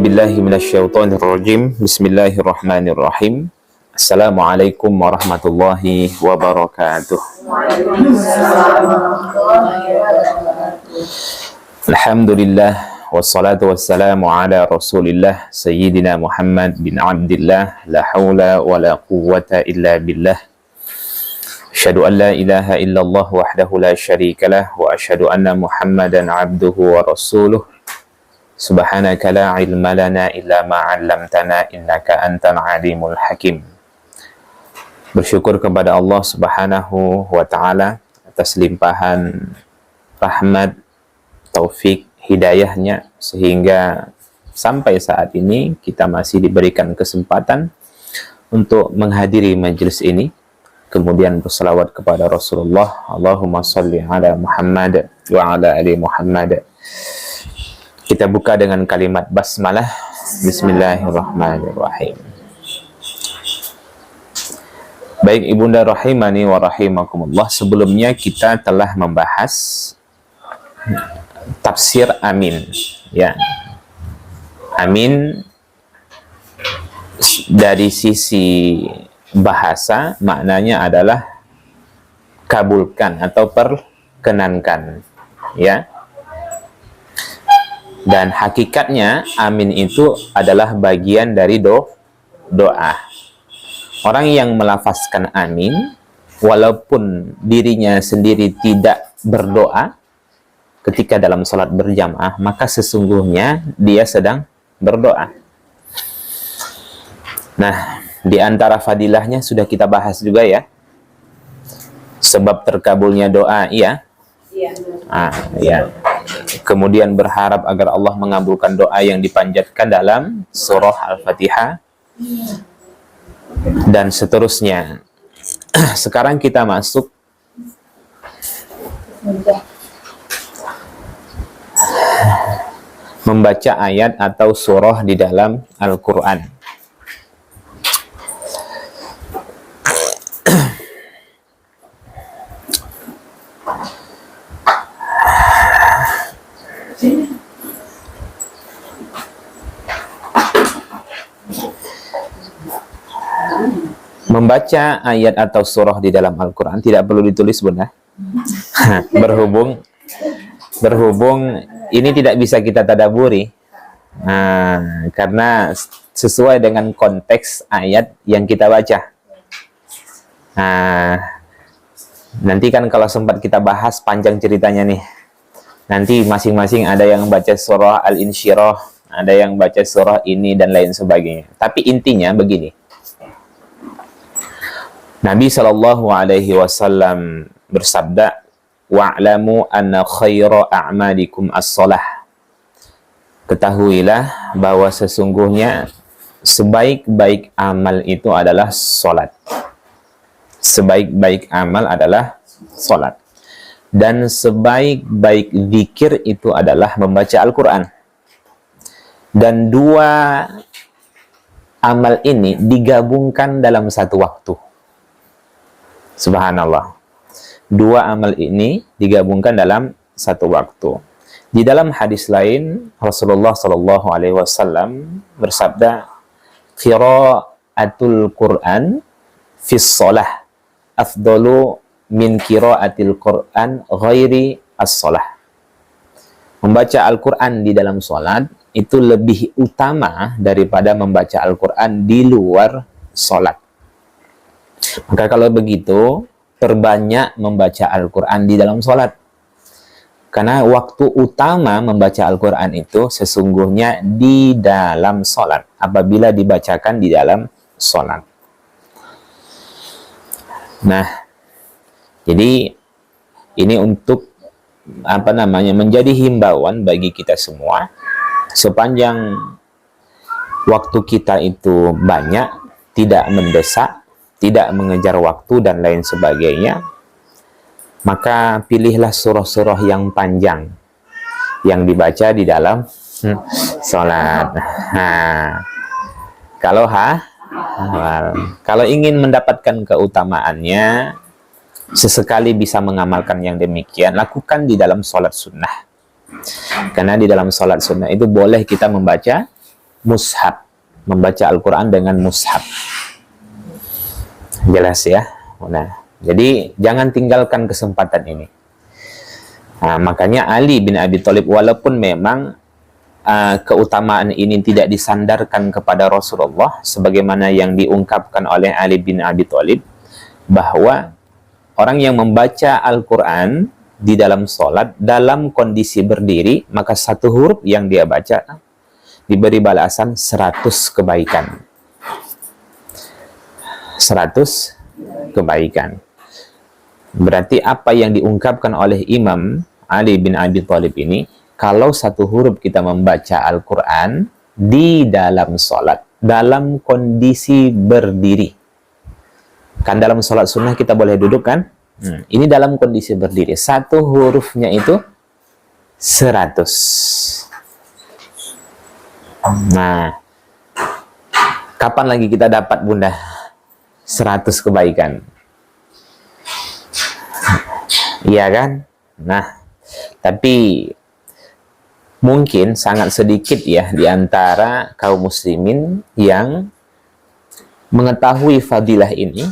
A'udzubillahi minasyaitonirrajim. Bismillahirrahmanirrahim. Assalamualaikum warahmatullahi wabarakatuh. Alhamdulillah wassalatu wassalamu ala Rasulillah Sayyidina Muhammad bin Abdillah, la haula wa la quwwata illa billah. Asyhadu an la ilaha illallah wahdahu la syarikalah wa asyhadu anna Muhammadan abduhu wa rasuluh. Subhanaka la ilma lana illa ma 'allamtana innaka antal alimul hakim. Bersyukur kepada Allah Subhanahu wa taala atas limpahan rahmat, taufik, hidayahnya sehingga sampai saat ini kita masih diberikan kesempatan untuk menghadiri majelis ini. Kemudian berselawat kepada Rasulullah, Allahumma salli ala Muhammad wa ala ali Muhammad. Kita buka dengan kalimat basmalah. Bismillahirrahmanirrahim. Baik ibunda rahimani wa rahimakumullah, sebelumnya kita telah membahas tafsir amin, ya. Amin dari sisi bahasa maknanya adalah kabulkan atau perkenankan, ya. Dan hakikatnya amin itu adalah bagian dari doa. Orang yang melafazkan amin walaupun dirinya sendiri tidak berdoa ketika dalam sholat berjamaah, maka sesungguhnya dia sedang berdoa. Nah, di antara fadilahnya sudah kita bahas juga, ya. Sebab terkabulnya doa, iya. Ya. Kemudian berharap agar Allah mengabulkan doa yang dipanjatkan dalam surah Al-Fatihah dan seterusnya. Sekarang kita masuk membaca ayat atau surah di dalam Al-Quran. Membaca ayat atau surah di dalam Al-Quran tidak perlu ditulis, Bunda. berhubung ini tidak bisa kita tadaburi, karena sesuai dengan konteks ayat yang kita baca. Nanti kan kalau sempat kita bahas panjang ceritanya nih. Nanti masing-masing ada yang baca surah Al-Insyirah, ada yang baca surah ini dan lain sebagainya. Tapi intinya begini. Nabi SAW bersabda, wa'lamu anna khaira a'malikum as-salah. Ketahuilah bahwa sesungguhnya sebaik-baik amal itu adalah salat. Sebaik-baik amal adalah salat. Dan sebaik-baik zikir itu adalah membaca Al-Quran. Dan dua amal ini digabungkan dalam satu waktu. Subhanallah. Dua amal ini digabungkan dalam satu waktu. Di dalam hadis lain, Rasulullah SAW bersabda, qira'atul Qur'an fis shalah afdalu min qira'atil Qur'an ghairi as-shalah. Membaca Al-Quran di dalam sholat itu lebih utama daripada membaca Al-Quran di luar sholat. Maka kalau begitu, perbanyak membaca Al-Quran di dalam sholat. Karena waktu utama membaca Al-Quran itu sesungguhnya di dalam sholat, apabila dibacakan di dalam sholat. Nah, jadi ini untuk menjadi himbauan bagi kita semua. Sepanjang waktu kita itu banyak, tidak mendesak, tidak mengejar waktu dan lain sebagainya, maka pilihlah surah-surah yang panjang yang dibaca di dalam sholat. Kalau ingin mendapatkan keutamaannya, sesekali bisa mengamalkan yang demikian, lakukan di dalam sholat sunnah. Karena di dalam sholat sunnah itu boleh kita membaca mushaf, membaca Al-Quran dengan mushaf. Jelas ya. Nah, jadi jangan tinggalkan kesempatan ini. Nah, makanya Ali bin Abi Thalib, walaupun memang keutamaan ini tidak disandarkan kepada Rasulullah, sebagaimana yang diungkapkan oleh Ali bin Abi Thalib, bahwa orang yang membaca Al-Quran di dalam sholat dalam kondisi berdiri, maka satu huruf yang dia baca diberi balasan 100 kebaikan. 100 kebaikan. Berarti apa yang diungkapkan oleh Imam Ali bin Abi Thalib ini, kalau satu huruf kita membaca Al-Quran di dalam sholat, dalam kondisi berdiri. Kan dalam sholat sunnah kita boleh duduk kan? Ini dalam kondisi berdiri. Satu hurufnya itu 100. Nah, kapan lagi kita dapat, Bunda, 100 kebaikan? Iya kan? Nah, tapi mungkin sangat sedikit ya di antara kaum muslimin yang mengetahui fadilah ini,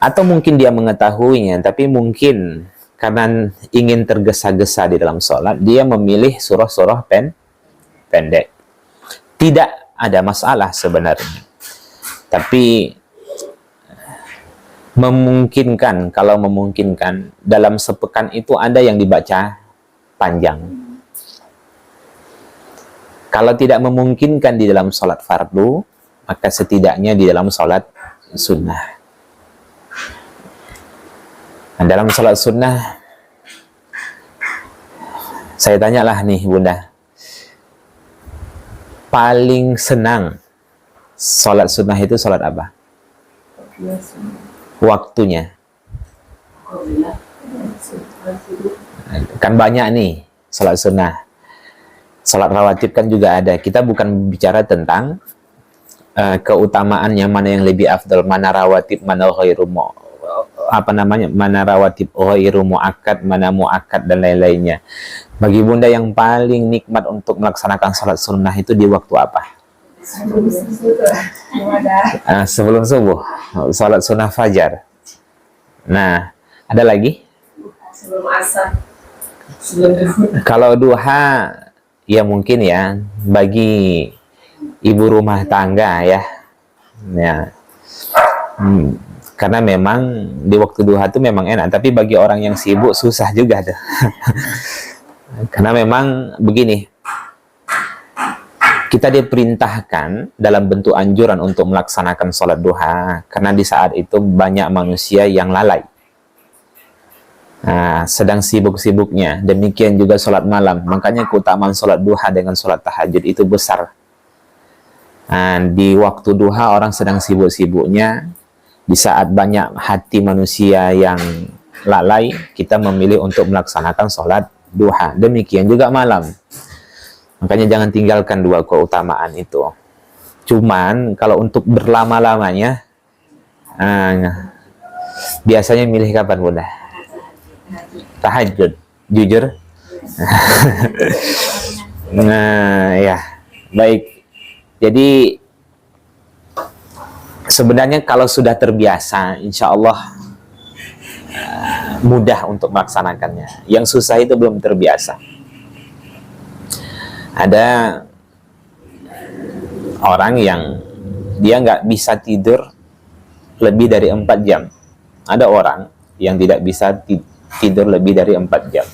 atau mungkin dia mengetahuinya, tapi mungkin karena ingin tergesa-gesa di dalam sholat, dia memilih surah-surah pendek. Tidak ada masalah sebenarnya. Tapi memungkinkan, kalau memungkinkan, dalam sepekan itu ada yang dibaca panjang. Kalau tidak memungkinkan di dalam sholat fardu, maka setidaknya di dalam sholat sunnah. Nah, dalam sholat sunnah, saya tanyalah nih, Bunda, paling senang sholat sunnah itu sholat apa? Waktunya. Kan banyak nih sholat sunnah. Sholat rawatib kan juga ada. Kita bukan bicara tentang keutamaan yang mana yang lebih afdal, mana rawatib, mana ghairu mana rawatib ghairu muakkad, mana muakkad, dan lain-lainnya. Bagi Bunda, yang paling nikmat untuk melaksanakan sholat sunnah itu di waktu apa? Sebelum subuh, sholat sunnah fajar. Nah, ada lagi? Sebelum asar. Kalau duha, ya mungkin ya bagi ibu rumah tangga ya. Karena memang di waktu duha itu memang enak, tapi bagi orang yang sibuk susah juga tuh. Karena memang begini, kita diperintahkan dalam bentuk anjuran untuk melaksanakan sholat duha, karena di saat itu banyak manusia yang lalai, sedang sibuk-sibuknya. Demikian juga sholat malam. Makanya keutamaan sholat duha dengan sholat tahajud itu besar. Di waktu duha orang sedang sibuk-sibuknya, di saat banyak hati manusia yang lalai, kita memilih untuk melaksanakan sholat duha. Demikian juga malam. Makanya jangan tinggalkan dua keutamaan itu. Cuman kalau untuk berlama-lamanya, biasanya milih kapan, Bunda? Tahajud. Jujur? Nah, ya. Baik. Jadi sebenarnya kalau sudah terbiasa, insya Allah mudah untuk melaksanakannya. Yang susah itu belum terbiasa. Ada orang yang dia nggak bisa tidur lebih dari 4 jam. Ada orang yang tidak bisa tidur lebih dari 4 jam.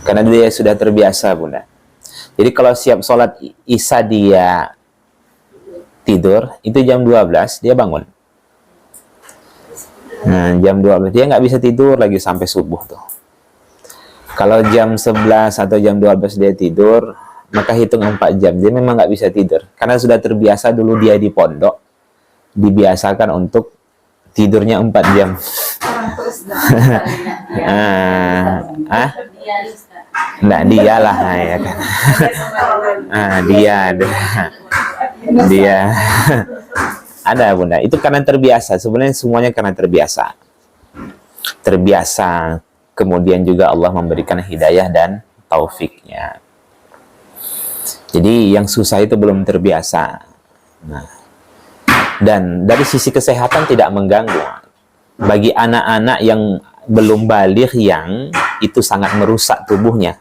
Karena dia sudah terbiasa, Bunda. Jadi kalau siap sholat isya dia tidur, itu jam 12 dia bangun. Nah, jam 12 dia nggak bisa tidur lagi sampai subuh tuh. Kalau jam 11 atau jam 12 dia tidur, maka hitung 4 jam. Dia memang nggak bisa tidur. Karena sudah terbiasa dulu dia di pondok, dibiasakan untuk tidurnya 4 jam. Nggak, dia lah. Ya kan? Dia. Ada, Bunda. Itu karena terbiasa. Sebenarnya semuanya karena terbiasa. Terbiasa. Kemudian juga Allah memberikan hidayah dan taufiknya. Jadi yang susah itu belum terbiasa. Nah, dan dari sisi kesehatan tidak mengganggu. Bagi anak-anak yang belum baligh yang itu sangat merusak tubuhnya.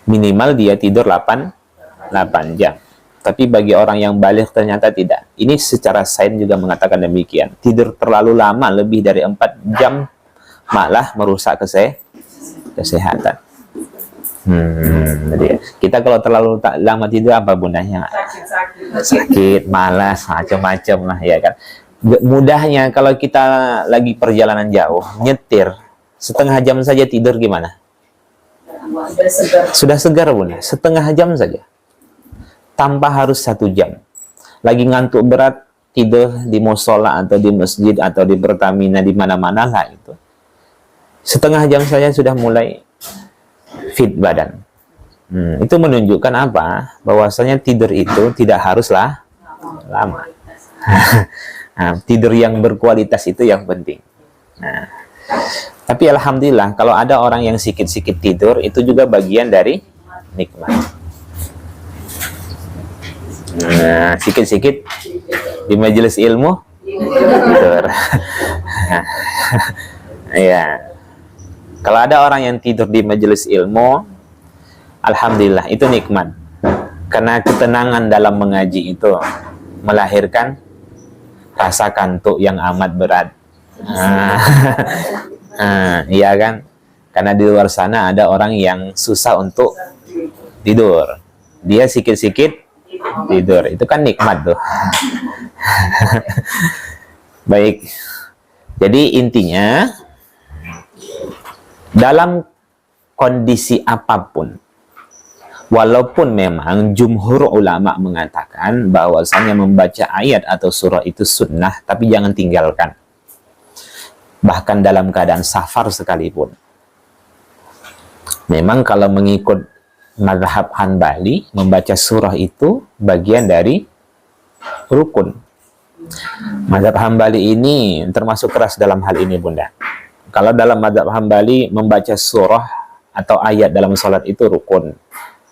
Minimal dia tidur 8 jam. Tapi bagi orang yang baligh ternyata tidak. Ini secara sains juga mengatakan demikian. Tidur terlalu lama, lebih dari 4 jam, malah merusak kesehatan. Jadi kita kalau terlalu lama tidur apa bundanya? Sakit, malas, macam-macam lah ya kan. Mudahnya kalau kita lagi perjalanan jauh, nyetir, setengah jam saja tidur gimana? Sudah segar bunda, setengah jam saja. Tanpa harus 1 jam. Lagi ngantuk berat, tidur di musola atau di masjid atau di Pertamina, di mana-mana lah itu. Setengah jam saja sudah mulai fit badan. Itu menunjukkan apa? Bahwasanya tidur itu tidak haruslah lama. Nah, tidur yang berkualitas itu yang penting. Nah, tapi alhamdulillah kalau ada orang yang sikit-sikit tidur itu juga bagian dari nikmat. Nah, sikit-sikit di majelis ilmu tidur. Ya. Kalau ada orang yang tidur di majelis ilmu, alhamdulillah itu nikmat. Karena ketenangan dalam mengaji itu melahirkan rasa kantuk yang amat berat. Iya kan? Karena di luar sana ada orang yang susah untuk tidur. Dia sikit-sikit tidur. Itu kan nikmat tuh. Baik. Jadi intinya, dalam kondisi apapun, walaupun memang jumhur ulama mengatakan bahwasanya membaca ayat atau surah itu sunnah, tapi jangan tinggalkan. Bahkan dalam keadaan safar sekalipun. Memang kalau mengikut mazhab Hanbali, membaca surah itu bagian dari rukun. Mazhab Hanbali ini termasuk keras dalam hal ini bunda. Kalau dalam mazhab Hanbali, membaca surah atau ayat dalam sholat itu rukun.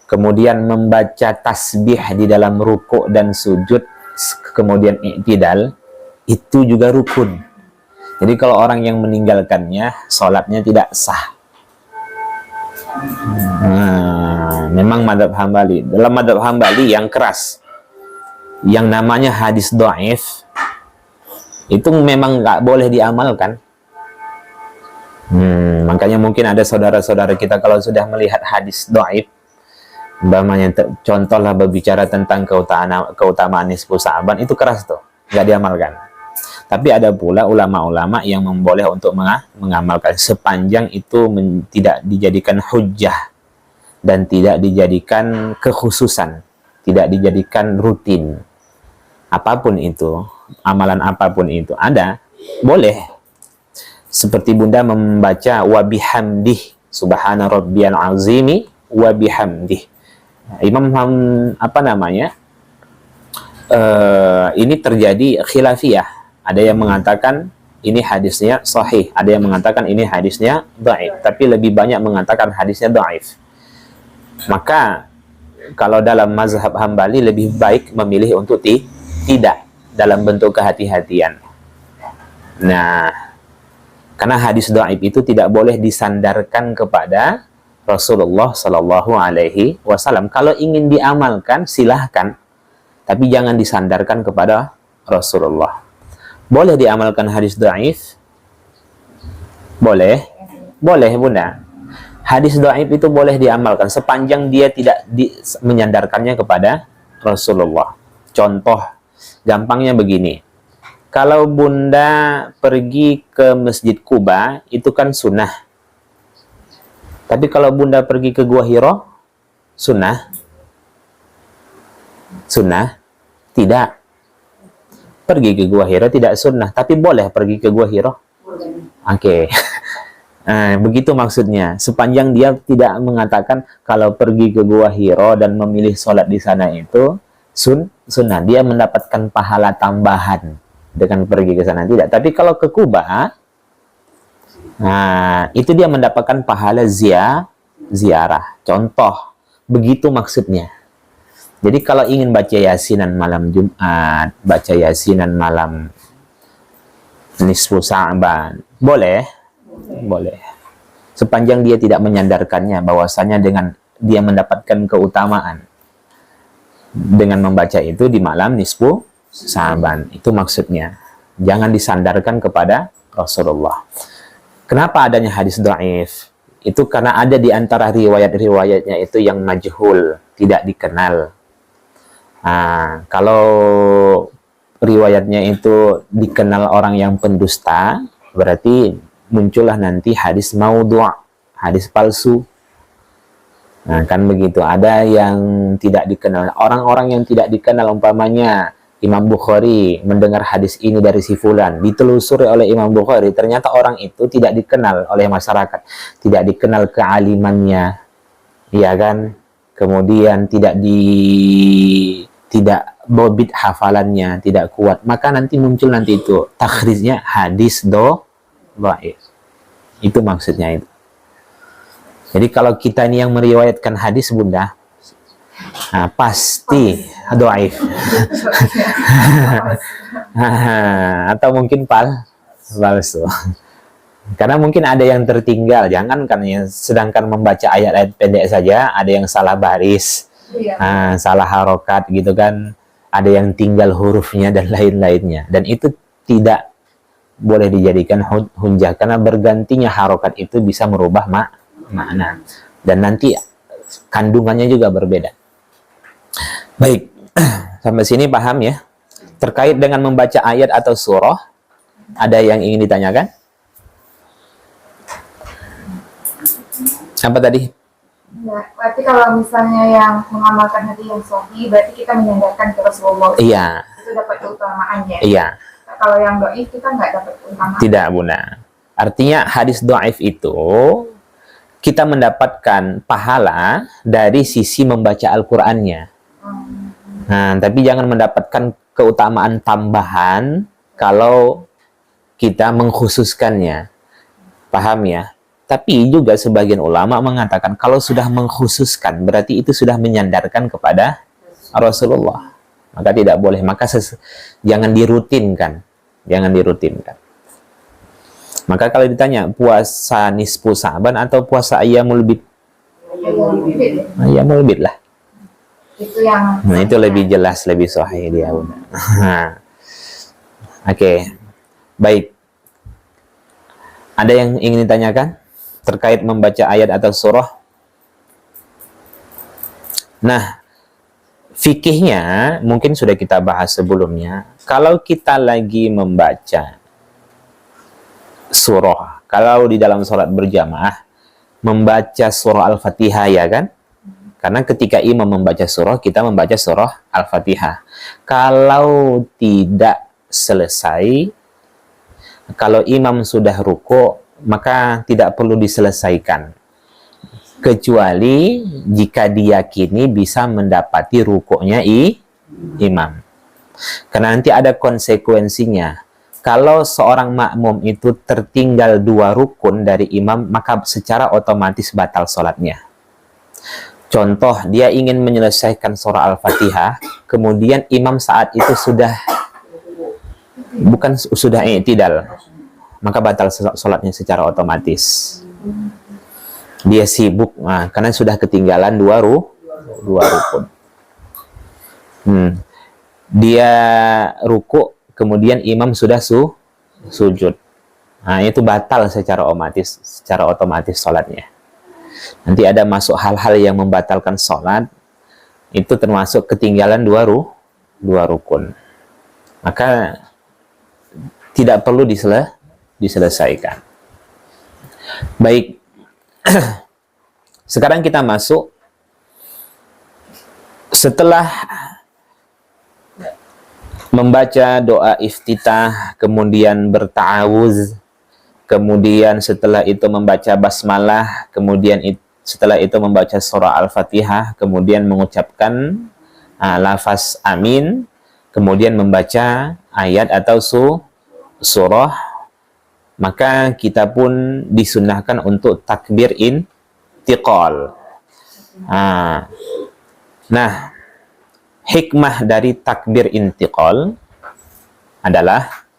Kemudian membaca tasbih di dalam ruku' dan sujud, kemudian i'tidal, itu juga rukun. Jadi kalau orang yang meninggalkannya, sholatnya tidak sah. Memang mazhab Hanbali. Dalam mazhab Hanbali yang keras, yang namanya hadis dhaif, itu memang nggak boleh diamalkan. Makanya mungkin ada saudara-saudara kita kalau sudah melihat hadis dhaif, umpamanya contohlah berbicara tentang keutamaan nisfu Sa'ban, itu keras tuh, nggak diamalkan. Tapi ada pula ulama-ulama yang memboleh untuk mengamalkan sepanjang itu tidak dijadikan hujjah dan tidak dijadikan kekhususan, tidak dijadikan rutin. Apapun itu, amalan apapun itu ada, boleh. Seperti bunda membaca wa bihamdih subhana rabbiyal azimi wa bihamdih. Ini terjadi khilafiyah. Ada yang mengatakan ini hadisnya sahih, ada yang mengatakan ini hadisnya dhaif, tapi lebih banyak mengatakan hadisnya dhaif. Maka kalau dalam mazhab Hambali lebih baik memilih untuk tidak dalam bentuk kehati-hatian. Nah, karena hadis dhaif itu tidak boleh disandarkan kepada Rasulullah Shallallahu Alaihi Wasallam. Kalau ingin diamalkan silahkan, tapi jangan disandarkan kepada Rasulullah. Boleh diamalkan hadis dhaif? Boleh, boleh bunda. Hadis dhaif itu boleh diamalkan sepanjang dia tidak menyandarkannya kepada Rasulullah. Contoh gampangnya begini. Kalau bunda pergi ke Masjid Kuba, itu kan sunnah. Tapi kalau bunda pergi ke Gua Hiro, sunnah? Sunnah? Tidak. Pergi ke Gua Hiro tidak sunnah, tapi boleh pergi ke Gua Hiro? Oke. Nah, begitu maksudnya. Sepanjang dia tidak mengatakan kalau pergi ke Gua Hiro dan memilih sholat di sana itu sunnah, dia mendapatkan pahala tambahan dengan pergi ke sana, tidak. Tapi kalau ke Kuba, nah itu dia mendapatkan pahala ziarah. Contoh, begitu maksudnya. Jadi kalau ingin baca yasinan malam Jumat, baca yasinan malam nisfu Sa'ban, boleh, boleh. Sepanjang dia tidak menyandarkannya bahwasanya dengan dia mendapatkan keutamaan dengan membaca itu di malam nisfu Sa'ban. Itu maksudnya. Jangan disandarkan kepada Rasulullah. Kenapa adanya hadis dhaif? Itu karena ada di antara riwayat-riwayatnya itu yang majhul, tidak dikenal. Nah, kalau riwayatnya itu dikenal orang yang pendusta, berarti muncullah nanti hadis maudhu', hadis palsu. Nah, kan begitu. Ada yang tidak dikenal. Orang-orang yang tidak dikenal, umpamanya Imam Bukhari mendengar hadis ini dari si fulan, ditelusuri oleh Imam Bukhari, ternyata orang itu tidak dikenal oleh masyarakat, tidak dikenal kealimannya, ya kan? Kemudian tidak bobit hafalannya, tidak kuat, maka nanti muncul nanti itu takhrijnya hadis dhaif. Itu maksudnya itu. Jadi kalau kita ini yang meriwayatkan hadis Bunda, nah, pasti dhaif. Atau mungkin palsu. Karena mungkin ada yang tertinggal, jangan kan ya, sedangkan membaca ayat-ayat pendek saja ada yang salah baris, salah harokat gitu kan, ada yang tinggal hurufnya dan lain-lainnya, dan itu tidak boleh dijadikan hujjah karena bergantinya harokat itu bisa merubah makna dan nanti kandungannya juga berbeda. Baik, sampai sini paham ya? Terkait dengan membaca ayat atau surah, ada yang ingin ditanyakan? Apa tadi? Ya, berarti kalau misalnya yang mengamalkan hati yang sahih, berarti kita menyandarkan ke Rasulullah. Iya. Itu dapat keutamaannya. Iya. Nah, kalau yang dhaif kita nggak dapat keutamaan. Tidak, Bunda. Artinya hadis dhaif itu kita mendapatkan pahala dari sisi membaca Al-Qur'annya. Nah, tapi jangan mendapatkan keutamaan tambahan kalau kita mengkhususkannya. Paham ya? Tapi juga sebagian ulama mengatakan kalau sudah mengkhususkan berarti itu sudah menyandarkan kepada Rasulullah. Maka tidak boleh, maka jangan dirutinkan. Jangan dirutinkan. Maka kalau ditanya puasa nisfu Sa'ban atau puasa ayyamul bid? Ayyamul bid lah. Itu yang nah, itu lebih jelas, lebih sahih dia. Oke. Baik. Ada yang ingin ditanyakan terkait membaca ayat atau surah? Nah, fikihnya mungkin sudah kita bahas sebelumnya. Kalau kita lagi membaca surah, kalau di dalam sholat berjamaah, membaca surah Al-Fatihah, ya kan? Karena ketika imam membaca surah, kita membaca surah Al-Fatihah. Kalau tidak selesai, kalau imam sudah ruku', maka tidak perlu diselesaikan. Kecuali jika diyakini bisa mendapati rukuknya imam. Karena nanti ada konsekuensinya. Kalau seorang makmum itu tertinggal 2 rukun dari imam, maka secara otomatis batal sholatnya. Contoh, dia ingin menyelesaikan surah Al-Fatihah, kemudian imam saat itu sudah i'tidal, maka batal sholatnya secara otomatis. Dia sibuk, karena sudah ketinggalan 2 rukun. Dia ruku, kemudian imam sudah sujud. Nah, itu batal secara otomatis sholatnya. Nanti ada masuk hal-hal yang membatalkan sholat, itu termasuk ketinggalan 2 rukun. Maka tidak perlu diselesaikan. Baik. Sekarang kita masuk setelah membaca doa iftitah, kemudian berta'awuz, kemudian setelah itu membaca basmalah, kemudian setelah itu membaca surah Al-Fatihah, kemudian mengucapkan lafaz amin, kemudian membaca ayat atau surah, maka kita pun disunnahkan untuk takbir intiqal. Nah, hikmah dari takbir intiqal adalah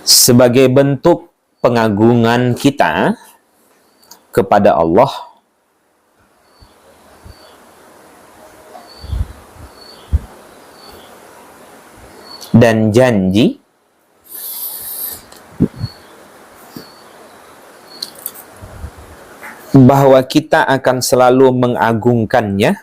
sebagai bentuk pengagungan kita kepada Allah dan janji bahwa kita akan selalu mengagungkannya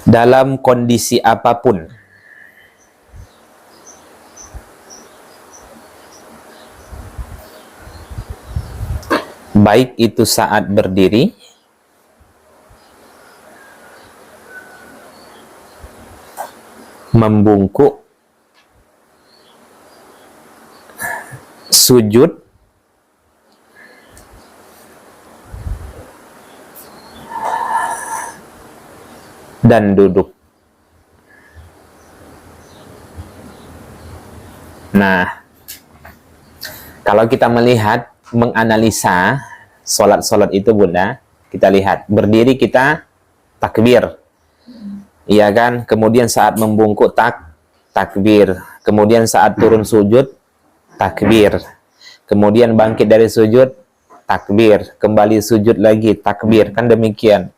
dalam kondisi apapun. Baik itu saat berdiri membungkuk, sujud, dan duduk. Nah, kalau kita melihat, menganalisa sholat-sholat itu Bunda, kita lihat, berdiri kita takbir, iya kan? Kemudian saat membungkuk takbir, kemudian saat turun sujud takbir, kemudian bangkit dari sujud takbir, kembali sujud lagi takbir, kan demikian.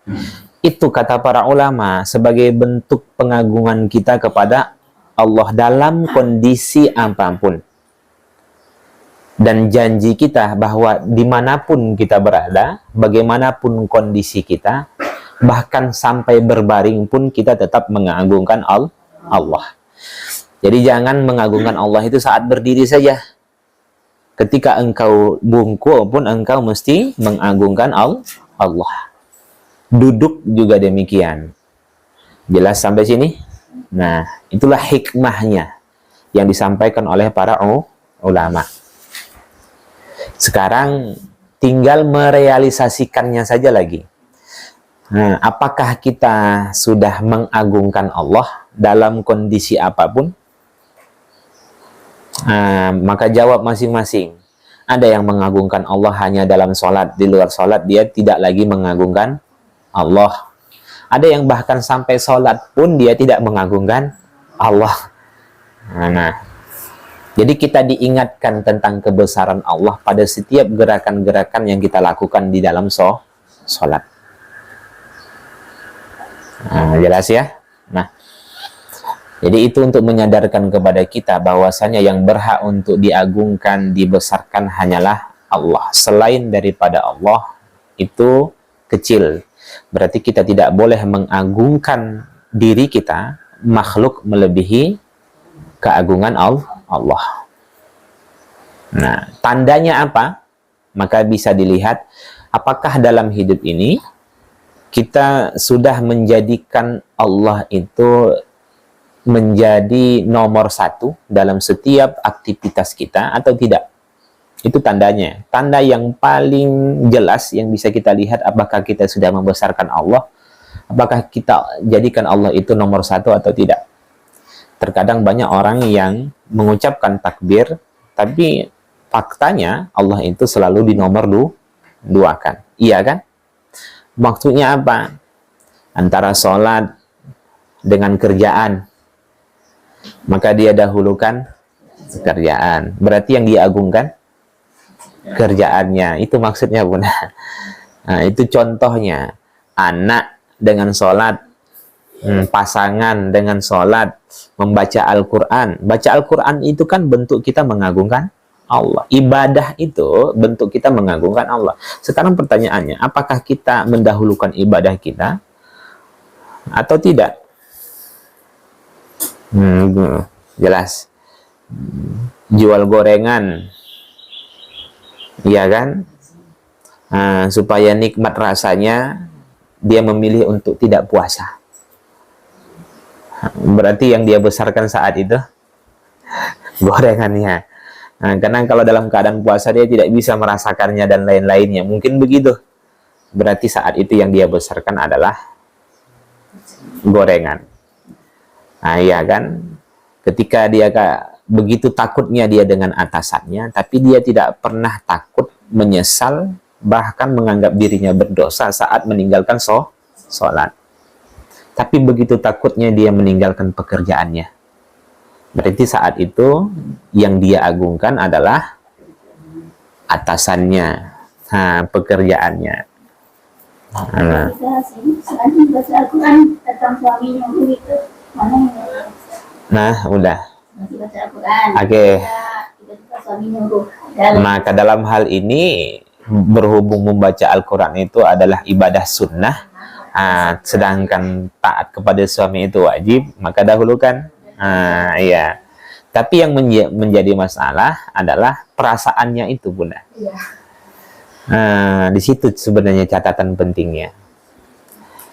Itu kata para ulama sebagai bentuk pengagungan kita kepada Allah dalam kondisi apapun. Dan janji kita bahwa dimanapun kita berada, bagaimanapun kondisi kita, bahkan sampai berbaring pun kita tetap mengagungkan Allah. Jadi jangan mengagungkan Allah itu saat berdiri saja. Ketika engkau bungkuk pun engkau mesti mengagungkan Allah. Duduk juga demikian. Jelas sampai sini? Nah, itulah hikmahnya yang disampaikan oleh para ulama. Sekarang tinggal merealisasikannya saja lagi. Nah, apakah kita sudah mengagungkan Allah dalam kondisi apapun? Maka jawab masing-masing. Ada yang mengagungkan Allah hanya dalam sholat, di luar sholat dia tidak lagi mengagungkan Allah. Ada yang bahkan sampai sholat pun dia tidak mengagungkan Allah. Nah, jadi kita diingatkan tentang kebesaran Allah pada setiap gerakan-gerakan yang kita lakukan di dalam sholat. Jelas ya? Nah, jadi itu untuk menyadarkan kepada kita bahwasanya yang berhak untuk diagungkan, dibesarkan hanyalah Allah. Selain daripada Allah itu kecil. Berarti kita tidak boleh mengagungkan diri kita, makhluk melebihi keagungan Allah. Nah, tandanya apa? Maka bisa dilihat apakah dalam hidup ini kita sudah menjadikan Allah itu menjadi nomor satu dalam setiap aktivitas kita atau tidak. Itu tandanya. Tanda yang paling jelas yang bisa kita lihat apakah kita sudah membesarkan Allah, apakah kita jadikan Allah itu nomor satu atau tidak. Terkadang banyak orang yang mengucapkan takbir, tapi faktanya Allah itu selalu di nomor duakan. Iya kan? Maksudnya apa? Antara sholat dengan kerjaan, maka dia dahulukan kerjaan. Berarti yang diagungkan kerjaannya. Itu maksudnya Bunda. Nah, itu contohnya. Anak dengan sholat, pasangan dengan sholat, membaca Al-Quran. Baca Al-Quran itu kan bentuk kita mengagungkan Allah. Ibadah itu bentuk kita mengagungkan Allah. Sekarang pertanyaannya, apakah kita mendahulukan ibadah kita atau tidak? Jelas. Jual gorengan, iya kan? Supaya nikmat rasanya, dia memilih untuk tidak puasa. Berarti yang dia besarkan saat itu gorengannya. Nah, karena kalau dalam keadaan puasa dia tidak bisa merasakannya dan lain-lainnya. Mungkin begitu. Berarti saat itu yang dia besarkan adalah gorengan. Nah, iya kan? Ketika dia begitu takutnya dia dengan atasannya, tapi dia tidak pernah takut, menyesal, bahkan menganggap dirinya berdosa saat meninggalkan sholat. Tapi begitu takutnya dia meninggalkan pekerjaannya. Berarti saat itu yang dia agungkan adalah atasannya, pekerjaannya. Nah, udah. Oke. Maka dalam hal ini, berhubung membaca Al-Quran itu adalah ibadah sunnah, sedangkan taat kepada suami itu wajib, maka dahulukan. Iya. Tapi yang menjadi masalah adalah perasaannya itu, Bunda. Iya. Di situ sebenarnya catatan pentingnya.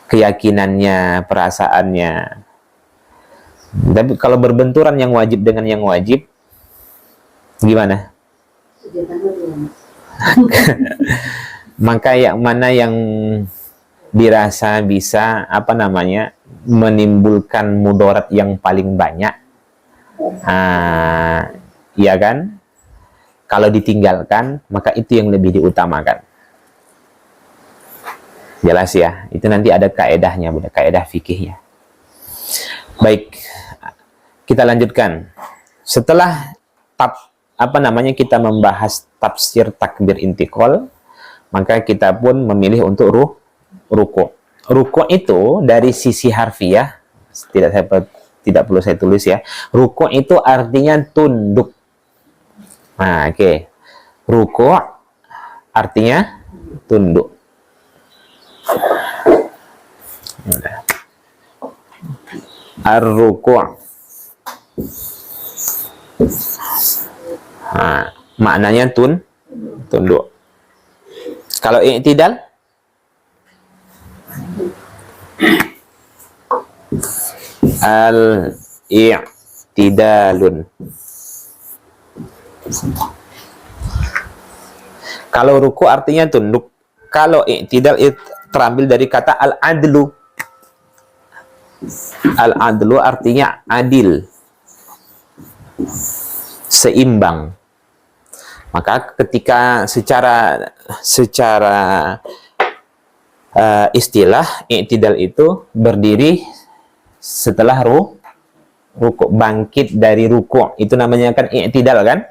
Keyakinannya, perasaannya. Tapi kalau berbenturan yang wajib dengan yang wajib, gimana? Maka yang mana yang dirasa bisa menimbulkan mudarat yang paling banyak, ya kan? Kalau ditinggalkan, maka itu yang lebih diutamakan. Jelas ya? Itu nanti ada kaedahnya, Bunda, kaedah fikihnya. Baik, kita lanjutkan. Setelah kita membahas tafsir takbir intiqal, maka kita pun memilih untuk ruku'. Ruku' itu dari sisi harfiah, tidak perlu saya tulis ya. Ruku' itu artinya tunduk. Nah, oke. Ruku' artinya tunduk. Ar-ruku'. Maknanya tunduk. Kalau i'tidal, al-i'tidalun. Kalau ruku artinya tunduk. Kalau i'tidal terambil dari kata al-adlu. Al-adlu artinya adil, seimbang. Maka ketika secara istilah, i'tidal itu berdiri setelah ruku', bangkit dari ruku'. Itu namanya kan i'tidal kan?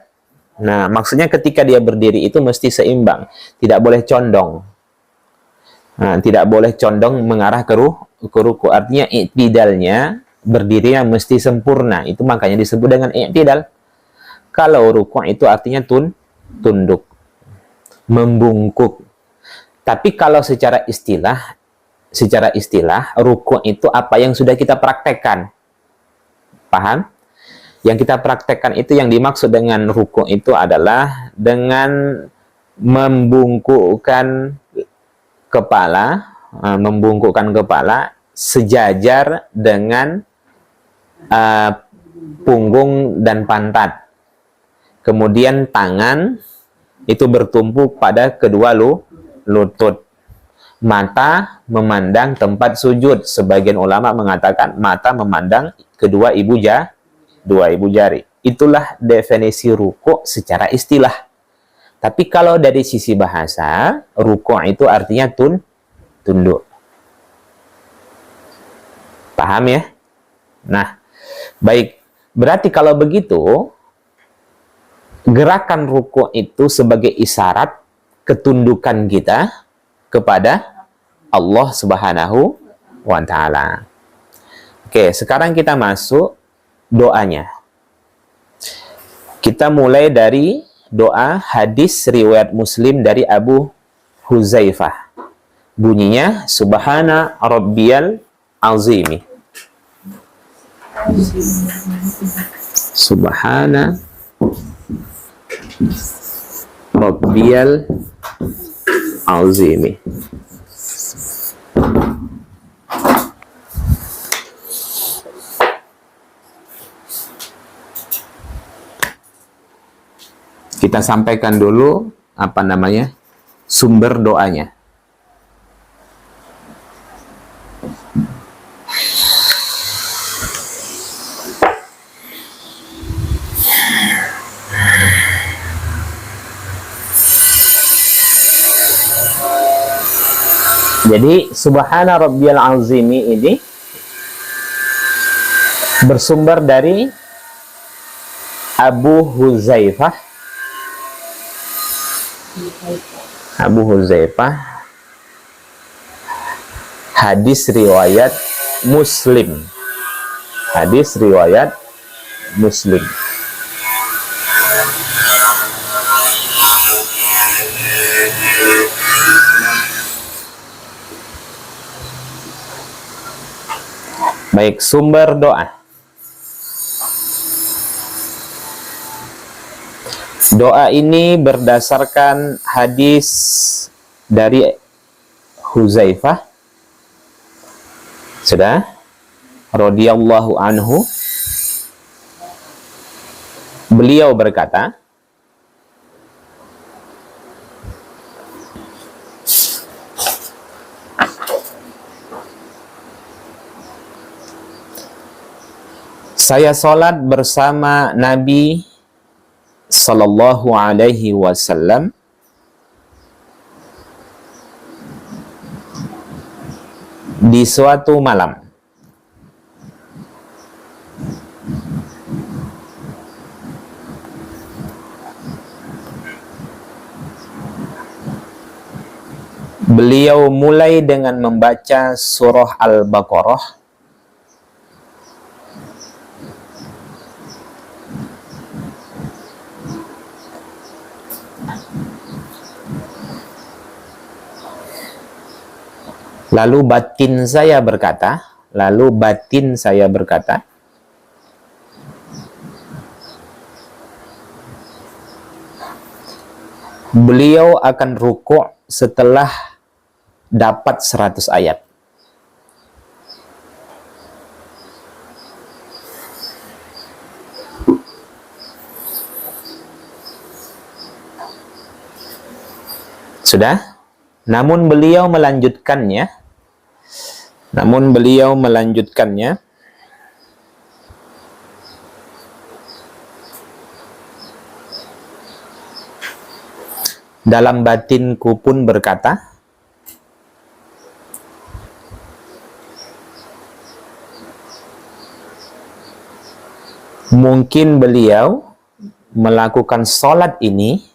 Nah, maksudnya ketika dia berdiri itu mesti seimbang, tidak boleh condong. Nah, tidak boleh condong mengarah ke ruku'. Artinya i'tidalnya, berdirinya mesti sempurna. Itu makanya disebut dengan i'tidal. Kalau ruku' itu artinya tunduk, membungkuk. Tapi kalau secara istilah ruku' itu apa yang sudah kita praktekkan. Paham? Yang kita praktekkan itu, yang dimaksud dengan ruku' itu adalah dengan membungkukkan kepala sejajar dengan punggung dan pantat. Kemudian tangan itu bertumpu pada kedua lutut. Mata memandang tempat sujud. Sebagian ulama mengatakan mata memandang kedua ibu jari. Itulah definisi ruku' secara istilah. Tapi kalau dari sisi bahasa, ruku' itu artinya tunduk. Paham ya? Nah, baik. Berarti kalau begitu, gerakan ruku' itu sebagai isyarat ketundukan kita kepada Allah Subhanahu wa Ta'ala. Oke, sekarang kita masuk doanya. Kita mulai dari doa hadis riwayat Muslim dari Abu Huzaifah. Bunyinya Subhana Rabbiyal Azimi. Subhana Rabbiyal Azimi. kita sampaikan dulu sumber doanya. Jadi Subhana Rabbiyal Azimi ini bersumber dari Abu Huzaifah. Hadis riwayat Muslim. Baik, sumber doa. Doa ini berdasarkan hadis dari Huzaifah, sudah, radhiyallahu anhu. Beliau berkata, saya sholat bersama Nabi Sallallahu Alaihi Wasallam di suatu malam. Beliau mulai dengan membaca surah Al-Baqarah lalu batin saya berkata, beliau akan rukuk setelah dapat 100 ayat. Sudah? Namun beliau melanjutkannya dalam batinku pun berkata, mungkin beliau melakukan sholat ini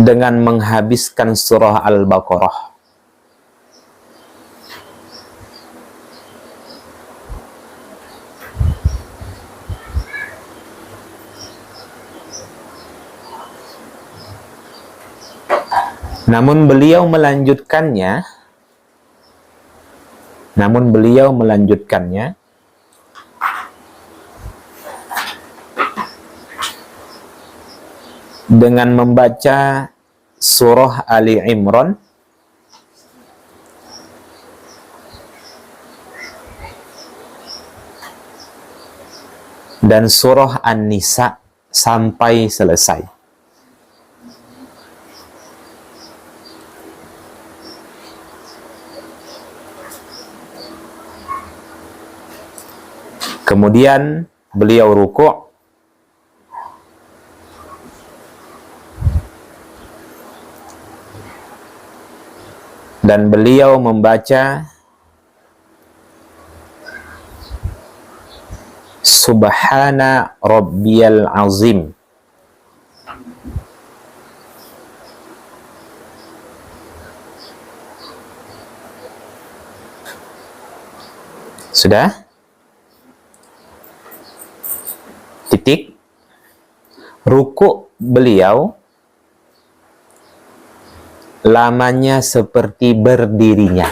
dengan menghabiskan surah Al-Baqarah. Namun beliau melanjutkannya dengan membaca surah Ali Imran dan surah An-Nisa sampai selesai. Kemudian beliau rukuk dan beliau membaca Subhana Rabbiyal Azim. Sudah? Titik. Rukuk beliau lamanya seperti berdirinya.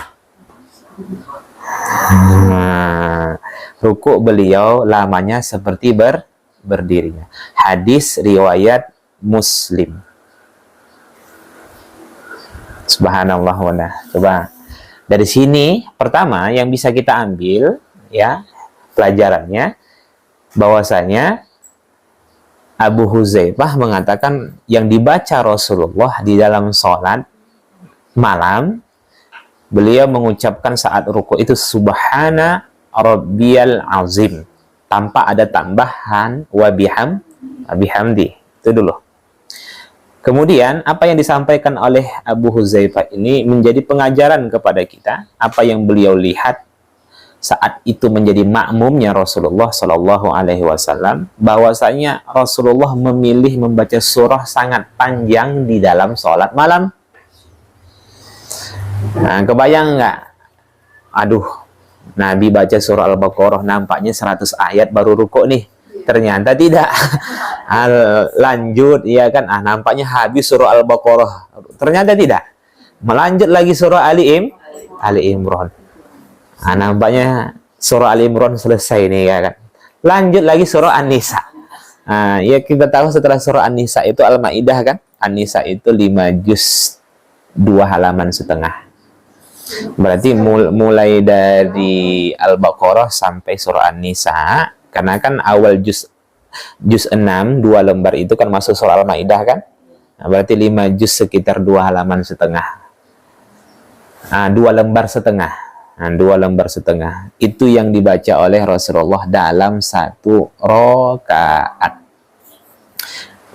Rukuk beliau lamanya seperti berdirinya. Hadis riwayat Muslim. Subhanallah wa nah. Coba dari sini pertama yang bisa kita ambil ya pelajarannya, bahwasanya Abu Huzaifah mengatakan yang dibaca Rasulullah di dalam sholat malam, beliau mengucapkan saat ruku itu subhana rabbiyal azim, tanpa ada tambahan wa bihamdi. Itu dulu. Kemudian apa yang disampaikan oleh Abu Huzaifah ini menjadi pengajaran kepada kita, apa yang beliau lihat saat itu menjadi makmumnya Rasulullah Shallallahu Alaihi Wasallam, bahwasanya Rasulullah memilih membaca surah sangat panjang di dalam sholat malam. Nah, kebayang nggak? Aduh, Nabi baca surah Al-Baqarah nampaknya 100 ayat baru rukuk nih. Ternyata tidak. Lanjut, ya kan? Nampaknya habis surah Al-Baqarah. Ternyata tidak. Melanjut lagi surah Ali Imran. Nampaknya surah Ali Imran selesai nih, ya kan? Lanjut lagi surah An-Nisa. Ya kita tahu setelah surah An-Nisa itu Al-Maidah kan? An-Nisa itu 5 juz 2 halaman setengah. Berarti mulai dari Al-Baqarah sampai surah An-Nisa, karena kan awal juz 6 2 lembar itu kan masuk surah Al-Maidah kan? Berarti 5 juz sekitar 2 halaman setengah. 2 lembar setengah. 2 lembar setengah. Itu yang dibaca oleh Rasulullah dalam 1 rakaat.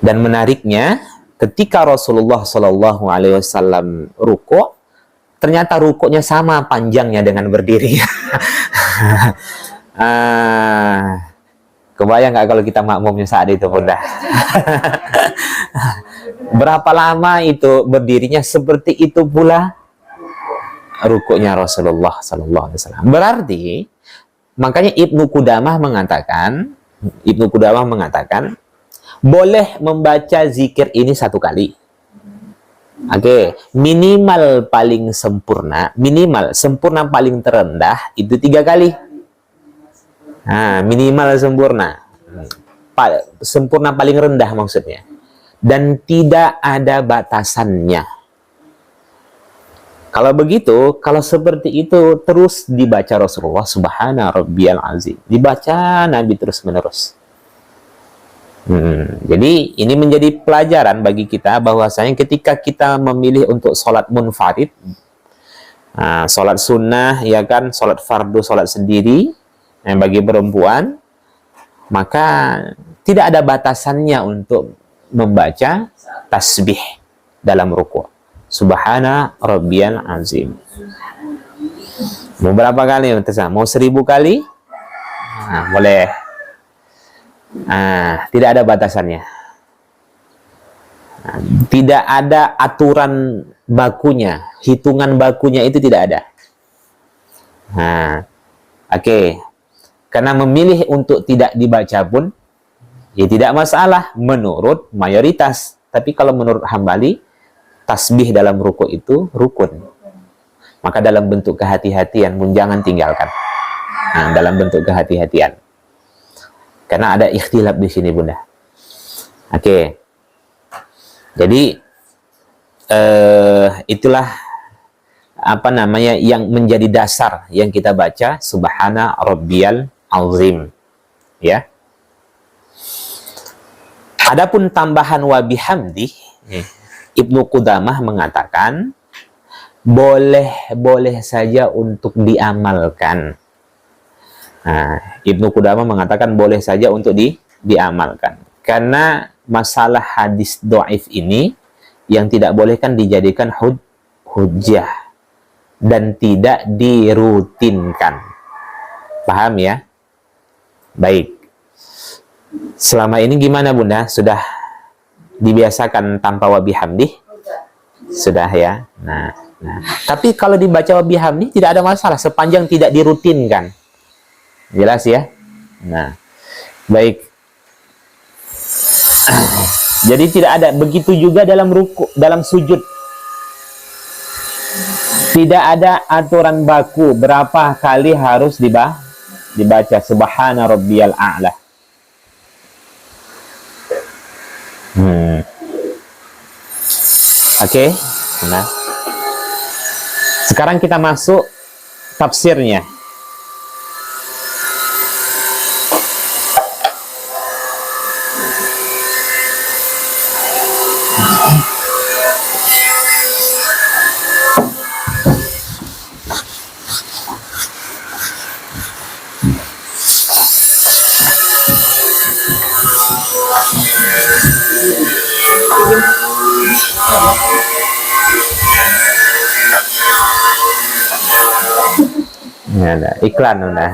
Dan menariknya, ketika Rasulullah Shallallahu Alaihi Wasallam rukuk, ternyata rukuknya sama panjangnya dengan berdiri. Kebayang nggak kalau kita makmumnya saat itu, Bunda? Berapa lama itu berdirinya, seperti itu pula rukuknya Rasulullah Sallallahu Alaihi Wasallam. Berarti makanya Ibnu Qudamah mengatakan boleh membaca zikir ini 1 kali. Oke, minimal paling sempurna, paling terendah itu 3 kali. Minimal sempurna. Sempurna paling rendah maksudnya. Dan tidak ada batasannya. Kalau begitu, kalau seperti itu terus dibaca Rasulullah subhana rabbiyal azim. Dibaca Nabi terus-menerus. Jadi ini menjadi pelajaran bagi kita bahwasanya ketika kita memilih untuk sholat munfarid, sholat sunnah, ya kan, sholat fardu, sholat sendiri, bagi perempuan, maka tidak ada batasannya untuk membaca tasbih dalam ruku'. Subhana rabbiyal azim. Mau berapa kali? Mau 1000 kali? Boleh. Tidak ada batasannya. Tidak ada aturan bakunya, hitungan bakunya itu tidak ada. Oke. Karena memilih untuk tidak dibaca pun ya tidak masalah menurut mayoritas. Tapi kalau menurut Hambali, tasbih dalam ruku itu rukun. Maka dalam bentuk kehati-hatian pun jangan tinggalkan. Dalam bentuk kehati-hatian. Karena ada ikhtilaf di sini, Bunda. Oke. Jadi itulah yang menjadi dasar yang kita baca subhana rabbiyal azim. Ya. Adapun tambahan wa bihamdi, Ibnu Qudamah mengatakan boleh saja untuk diamalkan. Ibnu Qudamah mengatakan boleh saja untuk diamalkan. Karena masalah hadis dhaif ini yang tidak boleh kan dijadikan hujjah dan tidak dirutinkan. Paham ya? Baik. Selama ini gimana, Bunda? Sudah dibiasakan tanpa wa bihamdi? Sudah ya. Nah. Tapi kalau dibaca wa bihamdi tidak ada masalah sepanjang tidak dirutinkan. Jelas ya? Nah, baik. Jadi tidak ada. Begitu juga dalam ruku, dalam sujud. Tidak ada aturan baku berapa kali harus dibaca subhana rabbiyal a'la. Oke. Nah. Sekarang kita masuk tafsirnya. Ya, ada iklan udah.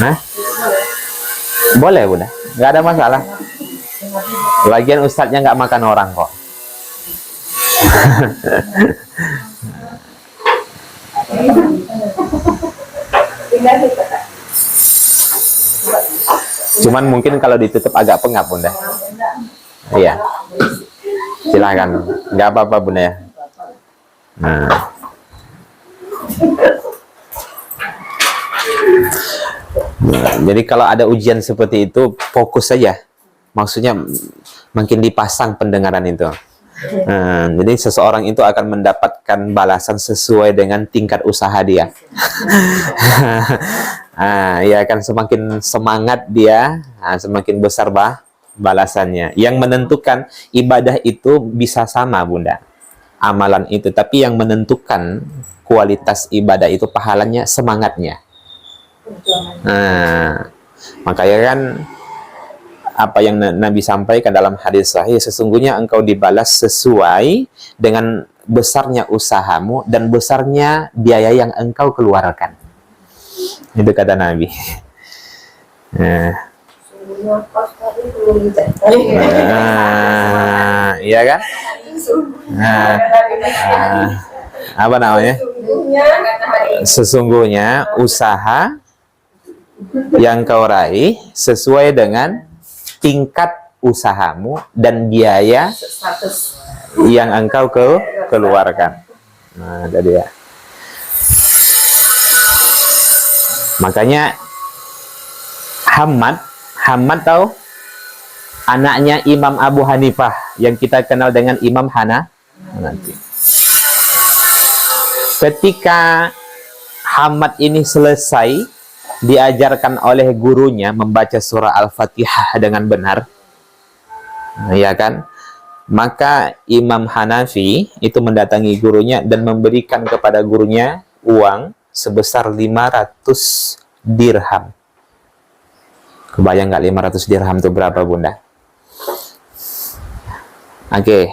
Nah, boleh bunda, nggak ada masalah. Lagian ustadznya nggak makan orang kok. Cuman mungkin kalau ditutup agak pengap bunda. Iya, silakan, nggak apa-apa bunda ya. Nah, jadi kalau ada ujian seperti itu fokus saja. Maksudnya makin dipasang pendengaran itu. Jadi seseorang itu akan mendapatkan balasan sesuai dengan tingkat usaha dia. Ya kan, semakin semangat dia, semakin besar balasannya. Yang menentukan ibadah itu bisa sama bunda, amalan itu, tapi yang menentukan kualitas ibadah itu pahalanya, semangatnya. Makanya kan apa yang Nabi sampaikan dalam hadis sahih, sesungguhnya engkau dibalas sesuai dengan besarnya usahamu dan besarnya biaya yang engkau keluarkan. Itu kata Nabi. Iya kan? Apa namanya? Sesungguhnya usaha yang kau raih sesuai dengan tingkat usahamu dan biaya yang engkau keluarkan. Nah, tadi ya. Makanya Hamad tahu? Anaknya Imam Abu Hanifah yang kita kenal dengan Imam Hanafi. Ketika Hamad ini selesai diajarkan oleh gurunya membaca surah Al-Fatihah dengan benar, ya kan? Maka Imam Hanafi itu mendatangi gurunya dan memberikan kepada gurunya uang sebesar 500 dirham. Kebayang nggak 500 dirham itu berapa bunda? Oke.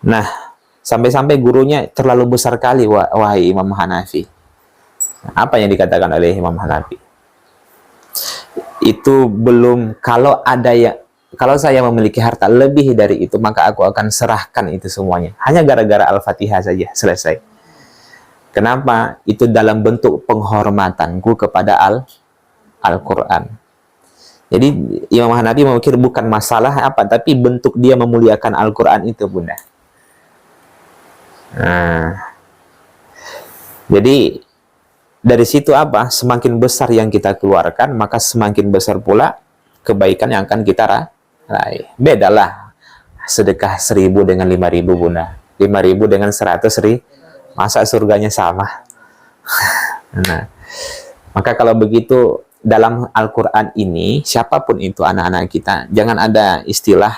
Nah, sampai-sampai gurunya terlalu besar kali, wahai Imam Hanafi. Apa yang dikatakan oleh Imam Hanafi? Itu belum, kalau saya memiliki harta lebih dari itu, maka aku akan serahkan itu semuanya. Hanya gara-gara Al-Fatihah saja, selesai. Kenapa? Itu dalam bentuk penghormatanku kepada Al-Quran. Jadi Imam Hanafi memikir bukan masalah apa, tapi bentuk dia memuliakan Al-Quran itu bunda. Jadi dari situ apa? Semakin besar yang kita keluarkan, maka semakin besar pula kebaikan yang akan kita raih. Bedalah sedekah 1000 dengan 5000 bunda. 5000 dengan 100.000, masa surganya sama? Nah, maka kalau begitu dalam Al-Quran ini, siapapun itu anak-anak kita, jangan ada istilah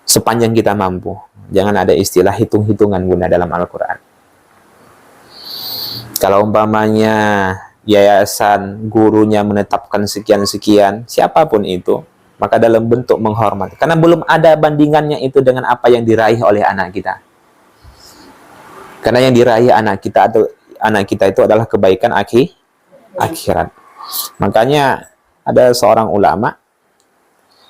sepanjang kita mampu. Jangan ada istilah hitung-hitungan bunda dalam Al-Quran. Kalau umpamanya yayasan gurunya menetapkan sekian-sekian, siapapun itu, maka dalam bentuk menghormati. Karena belum ada bandingannya itu dengan apa yang diraih oleh anak kita. Karena yang diraih anak kita itu adalah kebaikan akhirat. Makanya ada seorang ulama,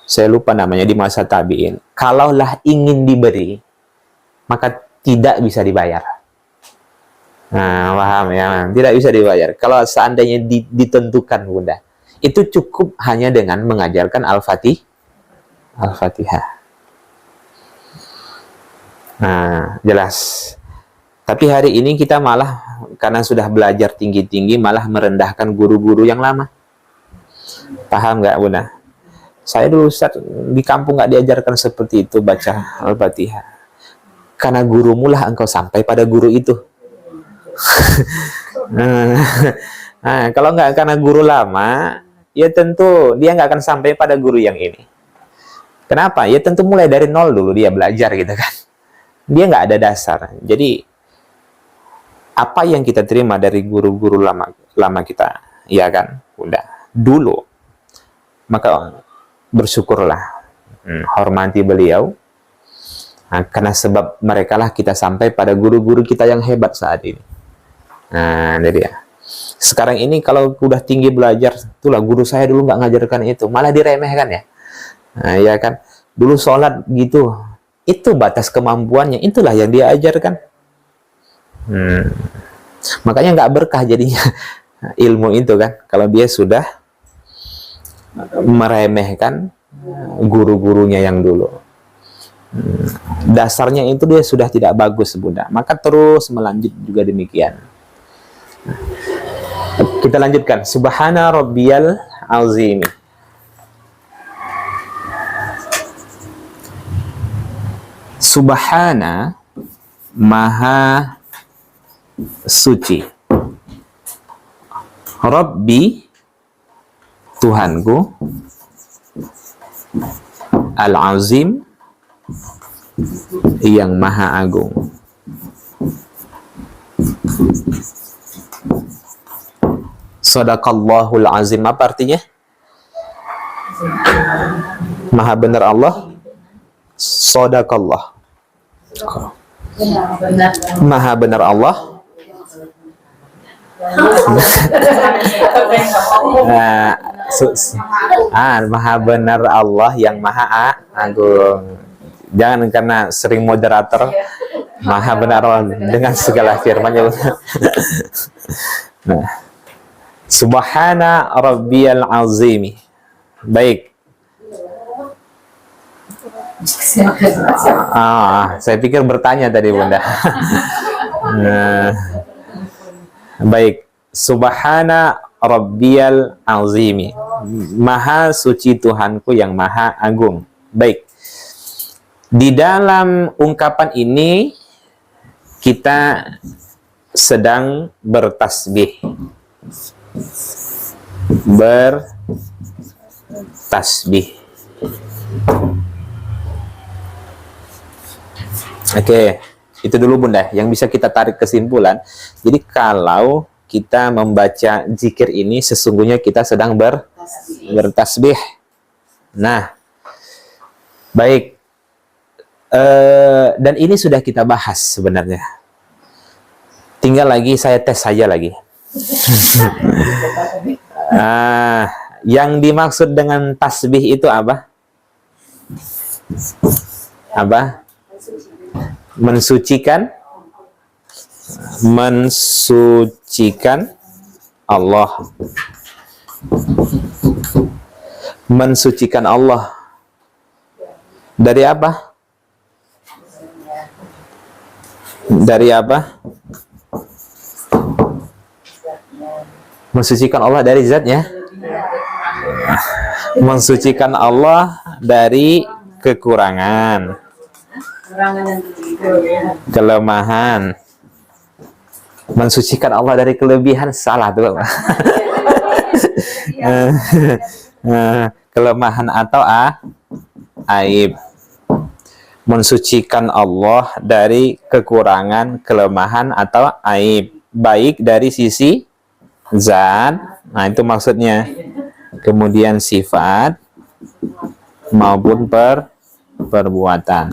saya lupa namanya, di masa tabi'in, kalaulah ingin diberi, maka tidak bisa dibayar. Nah, paham ya? Tidak bisa dibayar. Kalau seandainya ditentukan bunda, itu cukup hanya dengan mengajarkan Al-Fatihah. Nah, jelas. Tapi hari ini kita malah, karena sudah belajar tinggi-tinggi, malah merendahkan guru-guru yang lama. Paham nggak bunda? Saya dulu Ustaz, di kampung nggak diajarkan seperti itu, baca Al-Fatihah. Karena gurumu lah engkau sampai pada guru itu. Nah, kalau nggak karena guru lama, ya tentu dia nggak akan sampai pada guru yang ini. Kenapa? Ya tentu mulai dari nol dulu dia belajar gitu kan. Dia nggak ada dasar. Jadi apa yang kita terima dari guru-guru lama kita, ya kan, Bunda, dulu. Maka bersyukurlah, hormati beliau. Nah, karena sebab mereka lah kita sampai pada guru-guru kita yang hebat saat ini. Nah, ini dia. Sekarang ini kalau udah tinggi belajar, itulah guru saya dulu nggak ngajarkan itu, malah diremehkan ya. Nah, ya kan, dulu sholat gitu, itu batas kemampuannya, itulah yang dia ajarkan. Makanya nggak berkah jadinya ilmu itu kan, kalau dia sudah meremehkan guru-gurunya yang dulu. Dasarnya itu dia sudah tidak bagus, Bunda. Maka terus melanjut juga demikian. Kita lanjutkan. Subhana rabbiyal azim. Subhana, maha suci. Rabbi, Tuhanku. Al-azim, yang maha agung. Sadaqallahul azim, apa artinya? Maha benar Allah. Sadaqallah, maha benar Allah. Maha benar Allah yang maha agung. Jangan karena sering moderator, maha benar Allah dengan segala firman-Nya. Nah, Subhana rabbiyal azim. Baik. Saya pikir bertanya tadi, Bunda. Baik. Subhana rabbiyal azimi, maha suci Tuhanku yang maha agung. Baik. Di dalam ungkapan ini kita sedang bertasbih. Bertasbih. Oke, itu dulu, Bunda, yang bisa kita tarik kesimpulan. Jadi kalau kita membaca zikir ini, sesungguhnya kita sedang bertasbih. Nah, baik. Dan ini sudah kita bahas sebenarnya. Tinggal lagi saya tes saja lagi. Yang dimaksud dengan tasbih itu apa? Apa? Mensucikan Allah. Mensucikan Allah dari apa? Dari apa? Mensucikan Allah dari zatnya. Mensucikan Allah dari kekurangan, kelemahan. Mensucikan Allah dari kelebihan, salah tuh. Kelemahan atau aib. Mensucikan Allah dari kekurangan, kelemahan atau aib, baik dari sisi zat, nah itu maksudnya, kemudian sifat maupun perbuatan.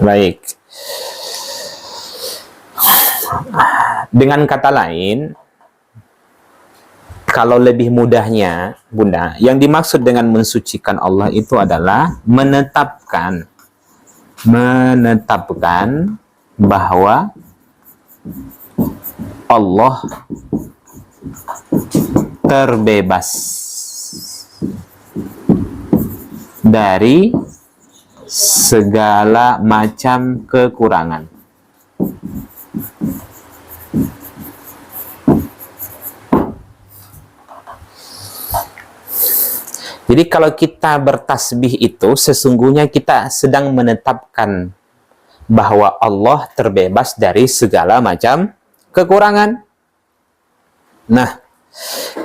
Baik. Dengan kata lain, kalau lebih mudahnya, Bunda, yang dimaksud dengan mensucikan Allah itu adalah menetapkan bahwa Allah terbebas dari segala macam kekurangan. Jadi kalau kita bertasbih itu, sesungguhnya kita sedang menetapkan bahwa Allah terbebas dari segala macam kekurangan. Nah,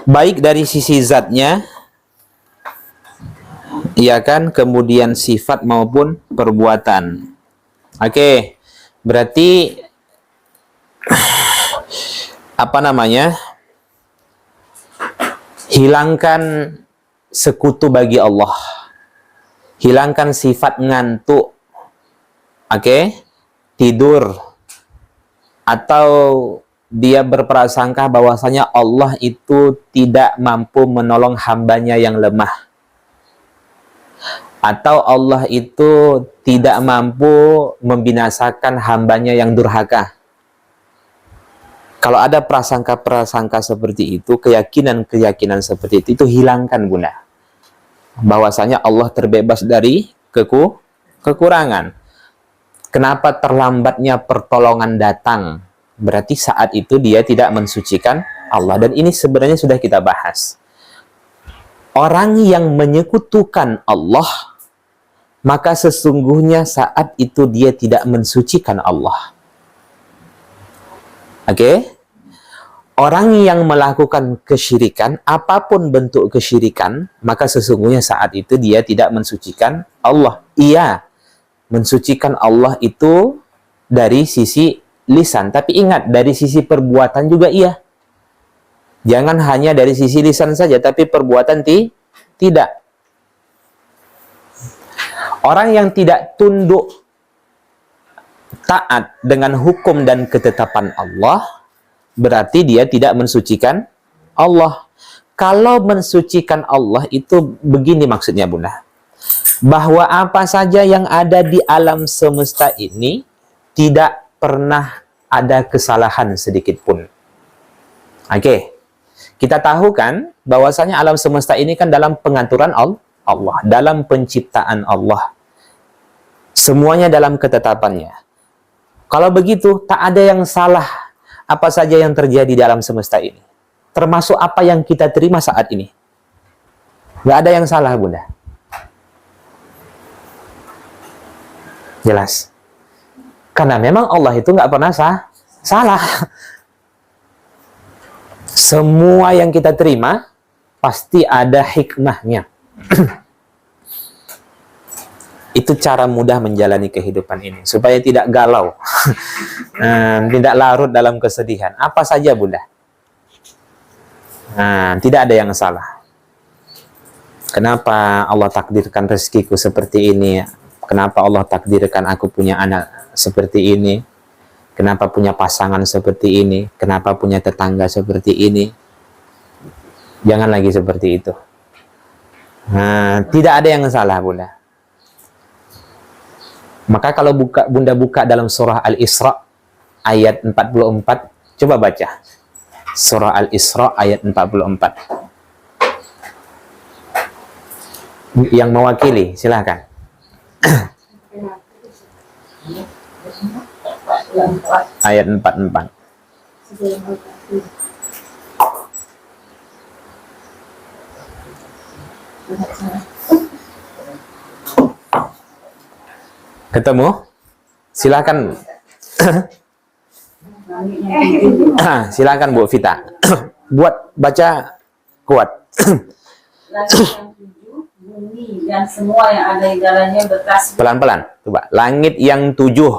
baik dari sisi zatnya, ya kan, kemudian sifat maupun perbuatan. Oke, berarti apa namanya, hilangkan sekutu bagi Allah, hilangkan sifat ngantuk, oke, tidur, atau dia berprasangka bahwasanya Allah itu tidak mampu menolong hambanya yang lemah, atau Allah itu tidak mampu membinasakan hambanya yang durhaka. Kalau ada prasangka-prasangka seperti itu, keyakinan-keyakinan seperti itu hilangkan Bunda. Bahwasanya Allah terbebas dari kekurangan. Kenapa terlambatnya pertolongan datang? Berarti saat itu dia tidak mensucikan Allah. Dan ini sebenarnya sudah kita bahas. Orang yang menyekutukan Allah, maka sesungguhnya saat itu dia tidak mensucikan Allah. Oke? Orang yang melakukan kesyirikan, apapun bentuk kesyirikan, maka sesungguhnya saat itu dia tidak mensucikan Allah. Iya, mensucikan Allah itu dari sisi lisan. Tapi ingat, dari sisi perbuatan juga iya. Jangan hanya dari sisi lisan saja, tapi perbuatan tidak. Orang yang tidak tunduk taat dengan hukum dan ketetapan Allah, berarti dia tidak mensucikan Allah. Kalau mensucikan Allah itu begini maksudnya Bunda. Bahwa apa saja yang ada di alam semesta ini tidak pernah ada kesalahan sedikit pun. Oke. Kita tahu kan bahwasanya alam semesta ini kan dalam pengaturan Allah, dalam penciptaan Allah. Semuanya dalam ketetapannya. Kalau begitu tak ada yang salah apa saja yang terjadi di alam semesta ini. Termasuk apa yang kita terima saat ini. Nggak ada yang salah, Bunda. Jelas. Karena memang Allah itu nggak pernah salah. Semua yang kita terima pasti ada hikmahnya. Itu cara mudah menjalani kehidupan ini supaya tidak galau, tidak larut dalam kesedihan. Apa saja Bunda, tidak ada yang salah. Kenapa Allah takdirkan rezekiku seperti ini? Kenapa Allah takdirkan aku punya anak seperti ini? Kenapa punya pasangan seperti ini? Kenapa punya tetangga seperti ini? Jangan lagi seperti itu. Tidak ada yang salah Bunda. Maka kalau Bunda buka dalam surah Al-Isra ayat 44, coba baca. Surah Al-Isra ayat 44. Yang mewakili, silahkan. Ayat 44. Ketemu? Silakan. Silakan Bu Vita. Buat baca kuat. Langit yang tujuh, bumi dan semua yang ada di dalamnya bertasbih. Pelan-pelan. Coba. Langit yang tujuh.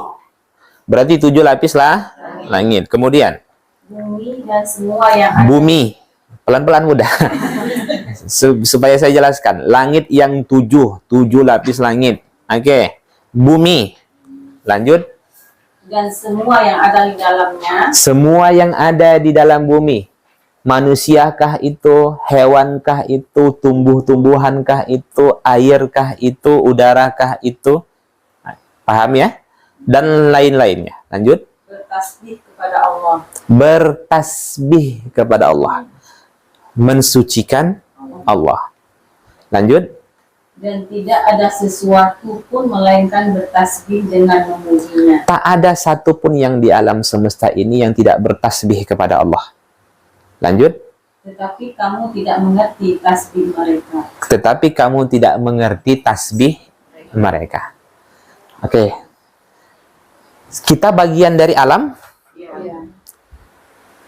Berarti 7 lapis lah langit. Kemudian Bumi dan semua yang ada. Bumi. Pelan-pelan mudah. Supaya saya jelaskan. Langit yang 7 lapis langit. Oke. Bumi. Lanjut. Dan semua yang ada di dalamnya. Semua yang ada di dalam bumi. Manusiakah itu, hewankah itu, tumbuh-tumbuhankah itu, airkah itu, udarakah itu. Paham ya? Dan lain-lainnya. Lanjut. Bertasbih kepada Allah. Bertasbih kepada Allah. Mensucikan Allah. Lanjut. Dan tidak ada sesuatu pun melainkan bertasbih dengan memujinya. Tak ada satupun yang di alam semesta ini yang tidak bertasbih kepada Allah. Lanjut. Tetapi kamu tidak mengerti tasbih mereka. Tetapi kamu tidak mengerti tasbih mereka. Oke. Kita bagian dari alam. Ya.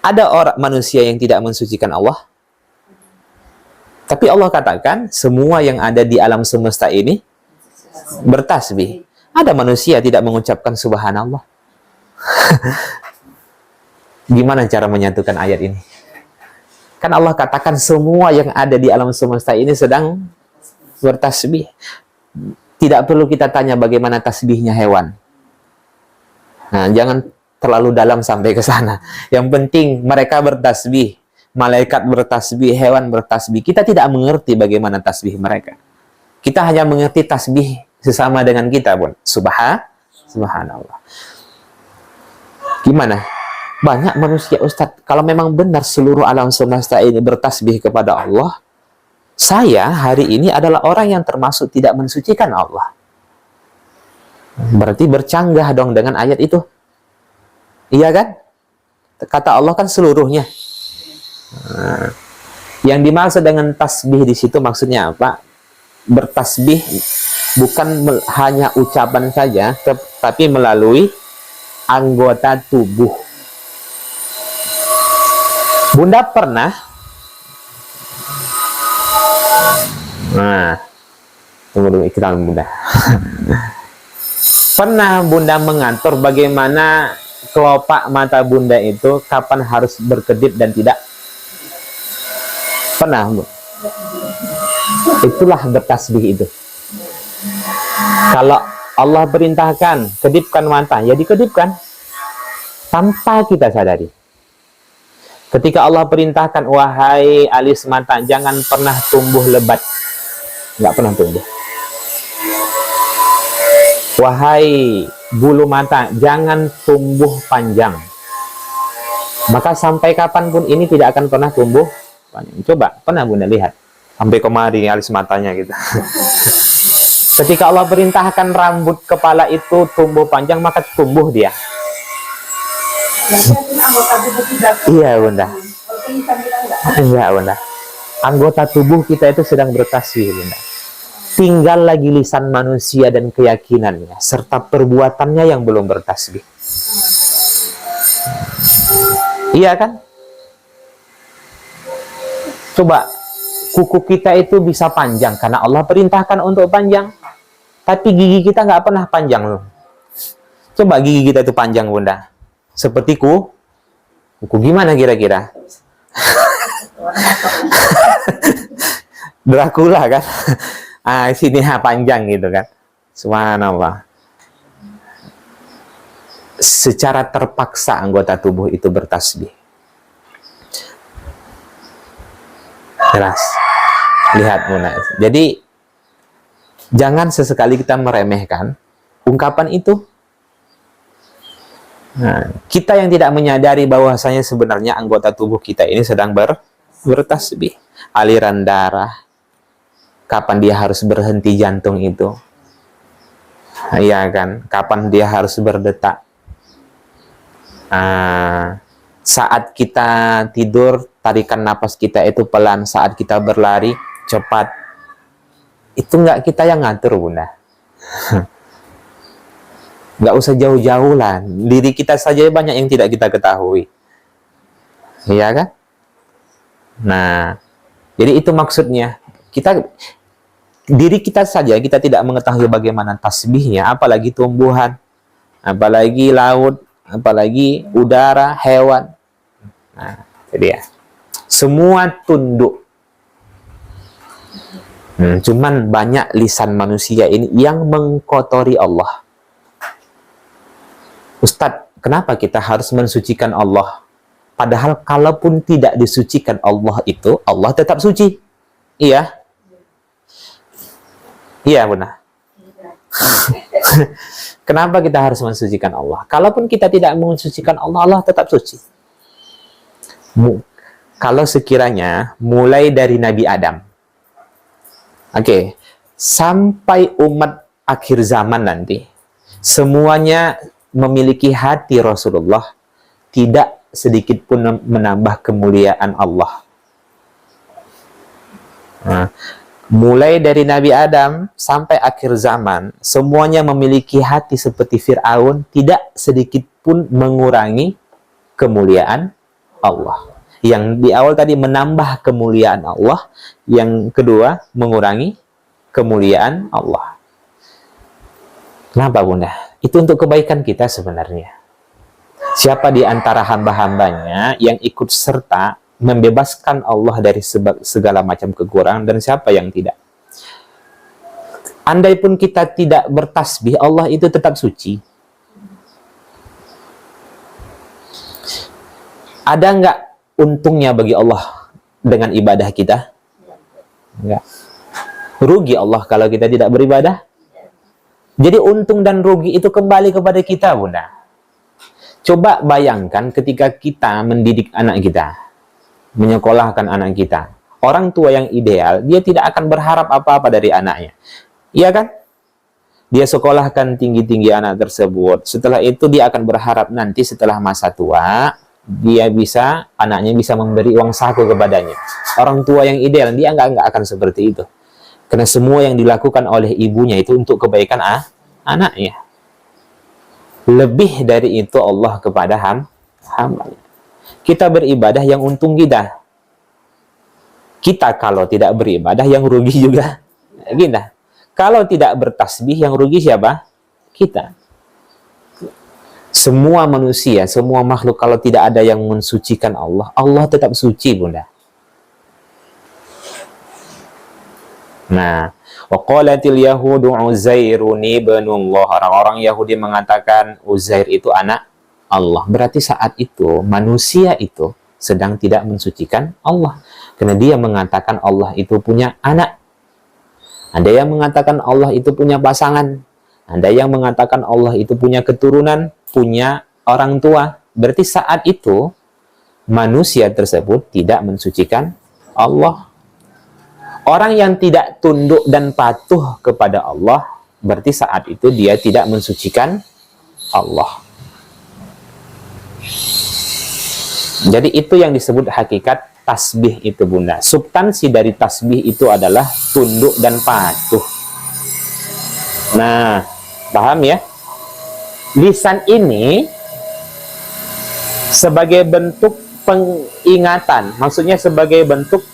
Ada orang manusia yang tidak mensucikan Allah. Tapi Allah katakan semua yang ada di alam semesta ini bertasbih. Ada manusia tidak mengucapkan subhanallah. Gimana cara menyatukan ayat ini? Kan Allah katakan semua yang ada di alam semesta ini sedang bertasbih. Tidak perlu kita tanya bagaimana tasbihnya hewan. Nah, jangan terlalu dalam sampai ke sana. Yang penting mereka bertasbih, malaikat bertasbih, hewan bertasbih. Kita tidak mengerti bagaimana tasbih mereka. Kita hanya mengerti tasbih sesama dengan kita pun. Subhanallah. Gimana? Banyak manusia, Ustadz, kalau memang benar seluruh alam semesta ini bertasbih kepada Allah, saya hari ini adalah orang yang termasuk tidak mensucikan Allah. Berarti bercanggah dong dengan ayat itu. Iya kan? Kata Allah kan seluruhnya. Nah, yang dimaksud dengan tasbih di situ maksudnya apa? Bertasbih bukan hanya ucapan saja, tapi melalui anggota tubuh. Bunda pernah, tunggu dulu, kita Bunda. Pernah Bunda mengatur bagaimana kelopak mata Bunda itu kapan harus berkedip dan tidak? Pernah, Bu? Itulah bertasbih itu. Kalau Allah perintahkan kedipkan mata, ya dikedipkan tanpa kita sadari. Ketika Allah perintahkan, wahai alis mata, jangan pernah tumbuh lebat, nggak pernah tumbuh. Wahai bulu mata, jangan tumbuh panjang. Maka sampai kapanpun ini tidak akan pernah tumbuh panjang. Coba, pernah Bunda lihat? Sampai kemari alis matanya gitu. Ketika Allah perintahkan rambut kepala itu tumbuh panjang, maka tumbuh dia. Iya Bunda. Iya Bunda. Anggota tubuh kita itu sedang bertasbih Bunda. Tinggal lagi lisan manusia dan keyakinannya serta perbuatannya yang belum bertasbih. Iya kan? Coba, kuku kita itu bisa panjang karena Allah perintahkan untuk panjang. Tapi gigi kita nggak pernah panjang loh. Coba gigi kita itu panjang Bunda. Seperti kuku gimana kira-kira? Dracula kan? Sini panjang gitu kan? Subhanallah. Secara terpaksa anggota tubuh itu bertasbih. Jelas. Lihat Bunda. Jadi jangan sesekali kita meremehkan ungkapan itu. Nah, kita yang tidak menyadari bahwasanya sebenarnya anggota tubuh kita ini sedang bertasbih. Aliran darah, kapan dia harus berhenti jantung itu, iya kan? Kapan dia harus berdetak? Saat kita tidur, tarikan napas kita itu pelan. Saat kita berlari, cepat. Itu nggak kita yang ngatur Bunda. Nggak usah jauh-jauh lah. Diri kita saja banyak yang tidak kita ketahui. Iya kan? Nah, jadi itu maksudnya. Diri kita saja kita tidak mengetahui bagaimana tasbihnya, apalagi tumbuhan, apalagi laut, apalagi udara, hewan. Nah, jadi ya. Semua tunduk. Cuman banyak lisan manusia ini yang mengkotori Allah. Ustadz, kenapa kita harus mensucikan Allah? Padahal kalaupun tidak disucikan Allah itu, Allah tetap suci. Iya. Iya benar. Kenapa kita harus mensucikan Allah? Kalaupun kita tidak mensucikan Allah, Allah tetap suci. Kalau sekiranya mulai dari Nabi Adam, sampai umat akhir zaman nanti, semuanya memiliki hati Rasulullah, tidak sedikit pun menambah kemuliaan Allah. Mulai dari Nabi Adam sampai akhir zaman, semuanya memiliki hati seperti Fir'aun, tidak sedikit pun mengurangi kemuliaan Allah. Yang di awal tadi menambah kemuliaan Allah, yang kedua mengurangi kemuliaan Allah. Kenapa Bunda? Itu untuk kebaikan kita sebenarnya. Siapa di antara hamba-hambanya yang ikut serta membebaskan Allah dari segala macam kekurangan, dan siapa yang tidak? Andai pun kita tidak bertasbih, Allah itu tetap suci. Ada nggak untungnya bagi Allah dengan ibadah kita? Enggak. Rugi Allah kalau kita tidak beribadah. Jadi untung dan rugi itu kembali kepada kita, Bunda. Coba bayangkan ketika kita mendidik anak kita, menyekolahkan anak kita. Orang tua yang ideal, dia tidak akan berharap apa-apa dari anaknya. Iya kan? Dia sekolahkan tinggi-tinggi anak tersebut. Setelah itu dia akan berharap nanti setelah masa tua, anaknya bisa memberi uang saku kepadanya. Orang tua yang ideal, dia nggak akan seperti itu. Karena semua yang dilakukan oleh ibunya itu untuk kebaikan anaknya. Lebih dari itu Allah kepada hamba. Kita beribadah yang untung kita. Kita kalau tidak beribadah yang rugi juga kita. Kalau tidak bertasbih yang rugi siapa? Kita. Semua manusia, semua makhluk kalau tidak ada yang mensucikan Allah, Allah tetap suci, Bunda. Nah, waqalatil yahudu Uzairun ibnullah. Orang-orang Yahudi mengatakan Uzair itu anak Allah. Berarti saat itu manusia itu sedang tidak mensucikan Allah. Karena dia mengatakan Allah itu punya anak. Ada yang mengatakan Allah itu punya pasangan. Ada yang mengatakan Allah itu punya keturunan, punya orang tua. Berarti saat itu manusia tersebut tidak mensucikan Allah. Orang yang tidak tunduk dan patuh kepada Allah, berarti saat itu dia tidak mensucikan Allah. Jadi itu yang disebut hakikat tasbih itu, Bunda. Substansi dari tasbih itu adalah tunduk dan patuh. Nah, paham ya? Lisan ini sebagai bentuk pengingatan, maksudnya sebagai bentuk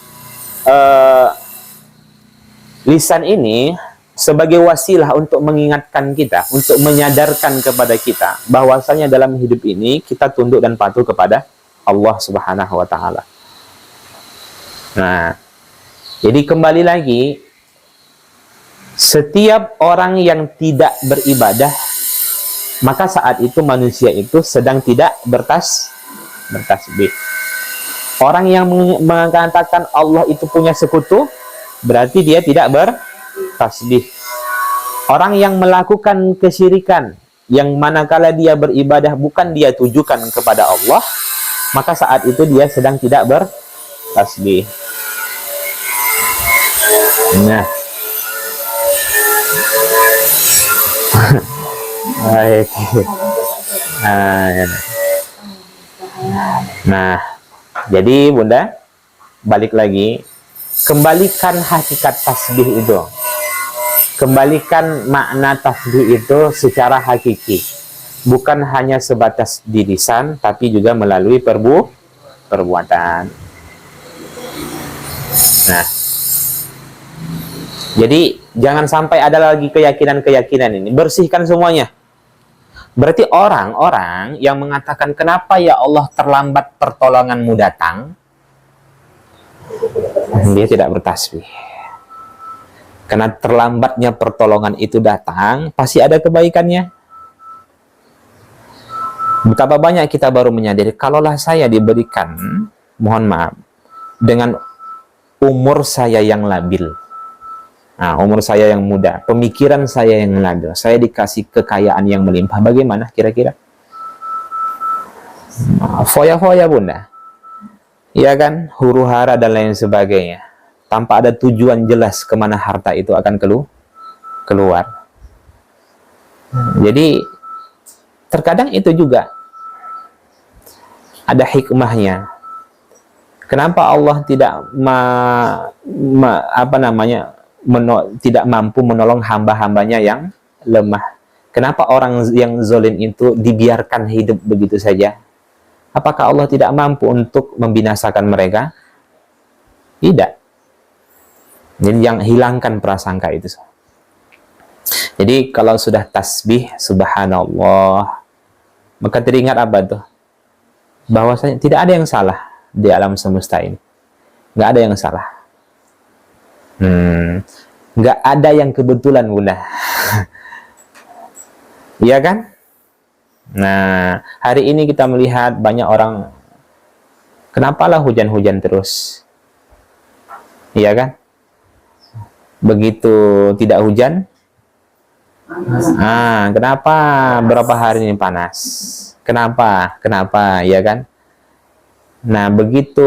lisan ini sebagai wasilah untuk mengingatkan kita, untuk menyadarkan kepada kita bahwasanya dalam hidup ini kita tunduk dan patuh kepada Allah Subhanahu wa taala. Nah, jadi kembali lagi, setiap orang yang tidak beribadah, maka saat itu manusia itu sedang tidak bertasbih. Orang yang mengatakan Allah itu punya sekutu, berarti dia tidak bertasbih. Orang yang melakukan kesyirikan, yang manakala dia beribadah bukan dia tujukan kepada Allah, maka saat itu dia sedang tidak bertasbih. Nah, baik. Nah, jadi Bunda, balik lagi. Kembalikan hakikat tasbih itu. Kembalikan makna tasbih itu secara hakiki. Bukan hanya sebatas di lisan, tapi juga melalui perbuatan. Nah, jadi jangan sampai ada lagi keyakinan-keyakinan ini. Bersihkan semuanya. Berarti orang-orang yang mengatakan, kenapa ya Allah terlambat pertolonganmu datang? Dia tidak bertasbih. Karena terlambatnya pertolongan itu datang, pasti ada kebaikannya. Betapa banyak kita baru menyadari, kalaulah saya diberikan, mohon maaf, dengan umur saya yang labil, nah, umur saya yang muda, pemikiran saya yang labil, saya dikasih kekayaan yang melimpah, bagaimana kira-kira? Foya-foya, Bunda. Ya kan, huru hara dan lain sebagainya, tanpa ada tujuan jelas kemana harta itu akan keluar. Jadi terkadang itu juga ada hikmahnya. Kenapa Allah tidak tidak mampu menolong hamba-hambanya yang lemah? Kenapa orang yang zalim itu dibiarkan hidup begitu saja? Apakah Allah tidak mampu untuk membinasakan mereka? Tidak. Jadi yang hilangkan prasangka itu. Jadi kalau sudah tasbih, subhanallah, maka teringat apa tuh? bahwasanya tidak ada yang salah di alam semesta ini. Nggak ada yang salah. Nggak ada yang kebetulan, Bunda. Iya kan? Nah, hari ini kita melihat banyak orang, kenapalah hujan-hujan terus? Iya kan? Begitu tidak hujan, kenapa berapa hari ini panas? Kenapa? Kenapa? Ya kan? Nah, begitu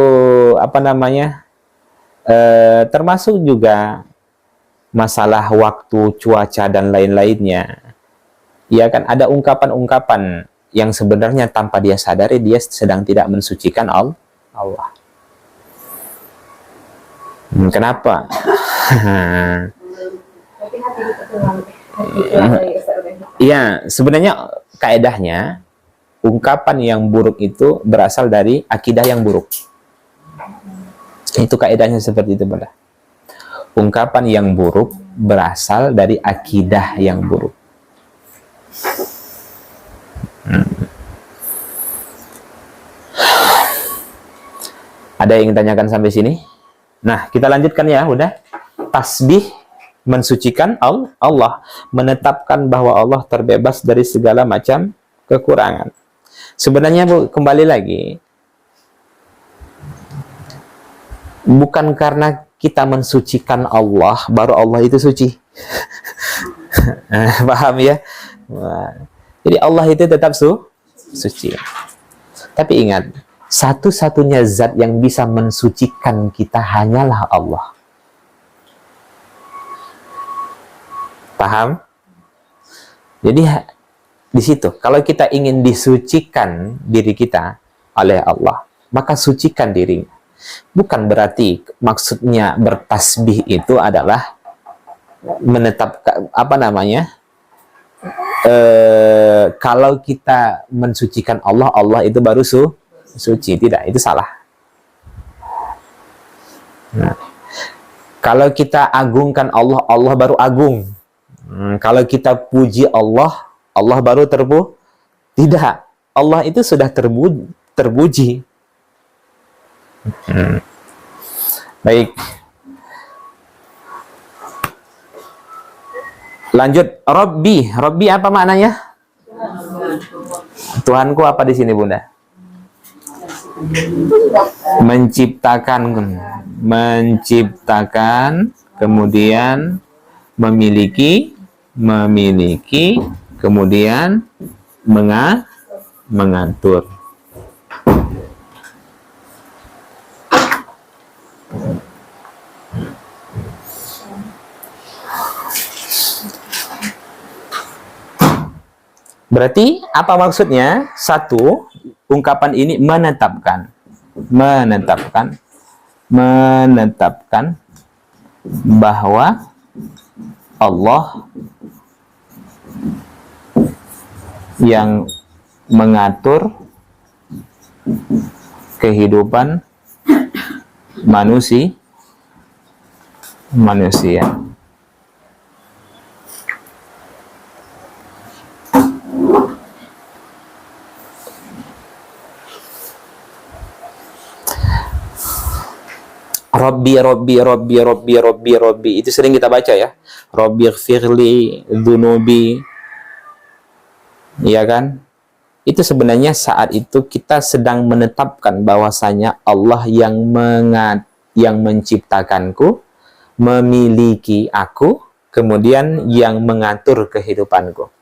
termasuk juga masalah waktu, cuaca dan lain-lainnya. Ya kan? Ada ungkapan-ungkapan yang sebenarnya tanpa dia sadari dia sedang tidak mensucikan Allah. Kenapa? Iya, sebenarnya kaedahnya ungkapan yang buruk itu berasal dari akidah yang buruk. Itu kaedahnya seperti itu, Bunda. Ungkapan yang buruk berasal dari akidah yang buruk. Ada yang ingin tanyakan sampai sini? Nah, kita lanjutkan ya, udah. Tasbih mensucikan Allah, menetapkan bahwa Allah terbebas dari segala macam kekurangan. Sebenarnya, Bu, kembali lagi, bukan karena kita mensucikan Allah, baru Allah itu suci. Paham ya? Jadi Allah itu tetap suci. Tapi ingat, satu-satunya zat yang bisa mensucikan kita hanyalah Allah. Paham? Jadi di situ, kalau kita ingin disucikan diri kita oleh Allah, maka sucikan dirinya. Bukan berarti maksudnya bertasbih itu adalah menetapkan kalau kita mensucikan Allah, Allah itu baru suci. Tidak, itu salah. Nah, kalau kita agungkan Allah, Allah baru agung. Kalau kita puji Allah, Allah baru tidak. Allah itu sudah terpuji. Baik. Lanjut, Robbi. Robbi apa maknanya? Tuhanku apa di sini, Bunda? Menciptakan, kemudian memiliki, kemudian mengatur. Berarti apa maksudnya? Satu, ungkapan ini menetapkan bahwa Allah yang mengatur kehidupan manusia. Robbi itu sering kita baca ya. Robbi firli dzunubi, ya kan? Itu sebenarnya saat itu kita sedang menetapkan bahwasanya Allah yang menciptakanku, memiliki aku, kemudian yang mengatur kehidupanku.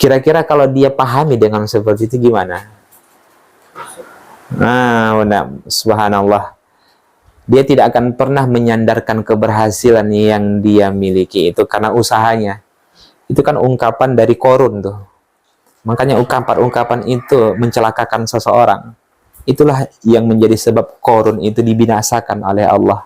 Kira-kira kalau dia pahami dengan seperti itu gimana? Subhanallah. Dia tidak akan pernah menyandarkan keberhasilan yang dia miliki itu karena usahanya. Itu kan ungkapan dari Korun tuh. Makanya ungkapan-ungkapan itu mencelakakan seseorang. Itulah yang menjadi sebab Korun itu dibinasakan oleh Allah.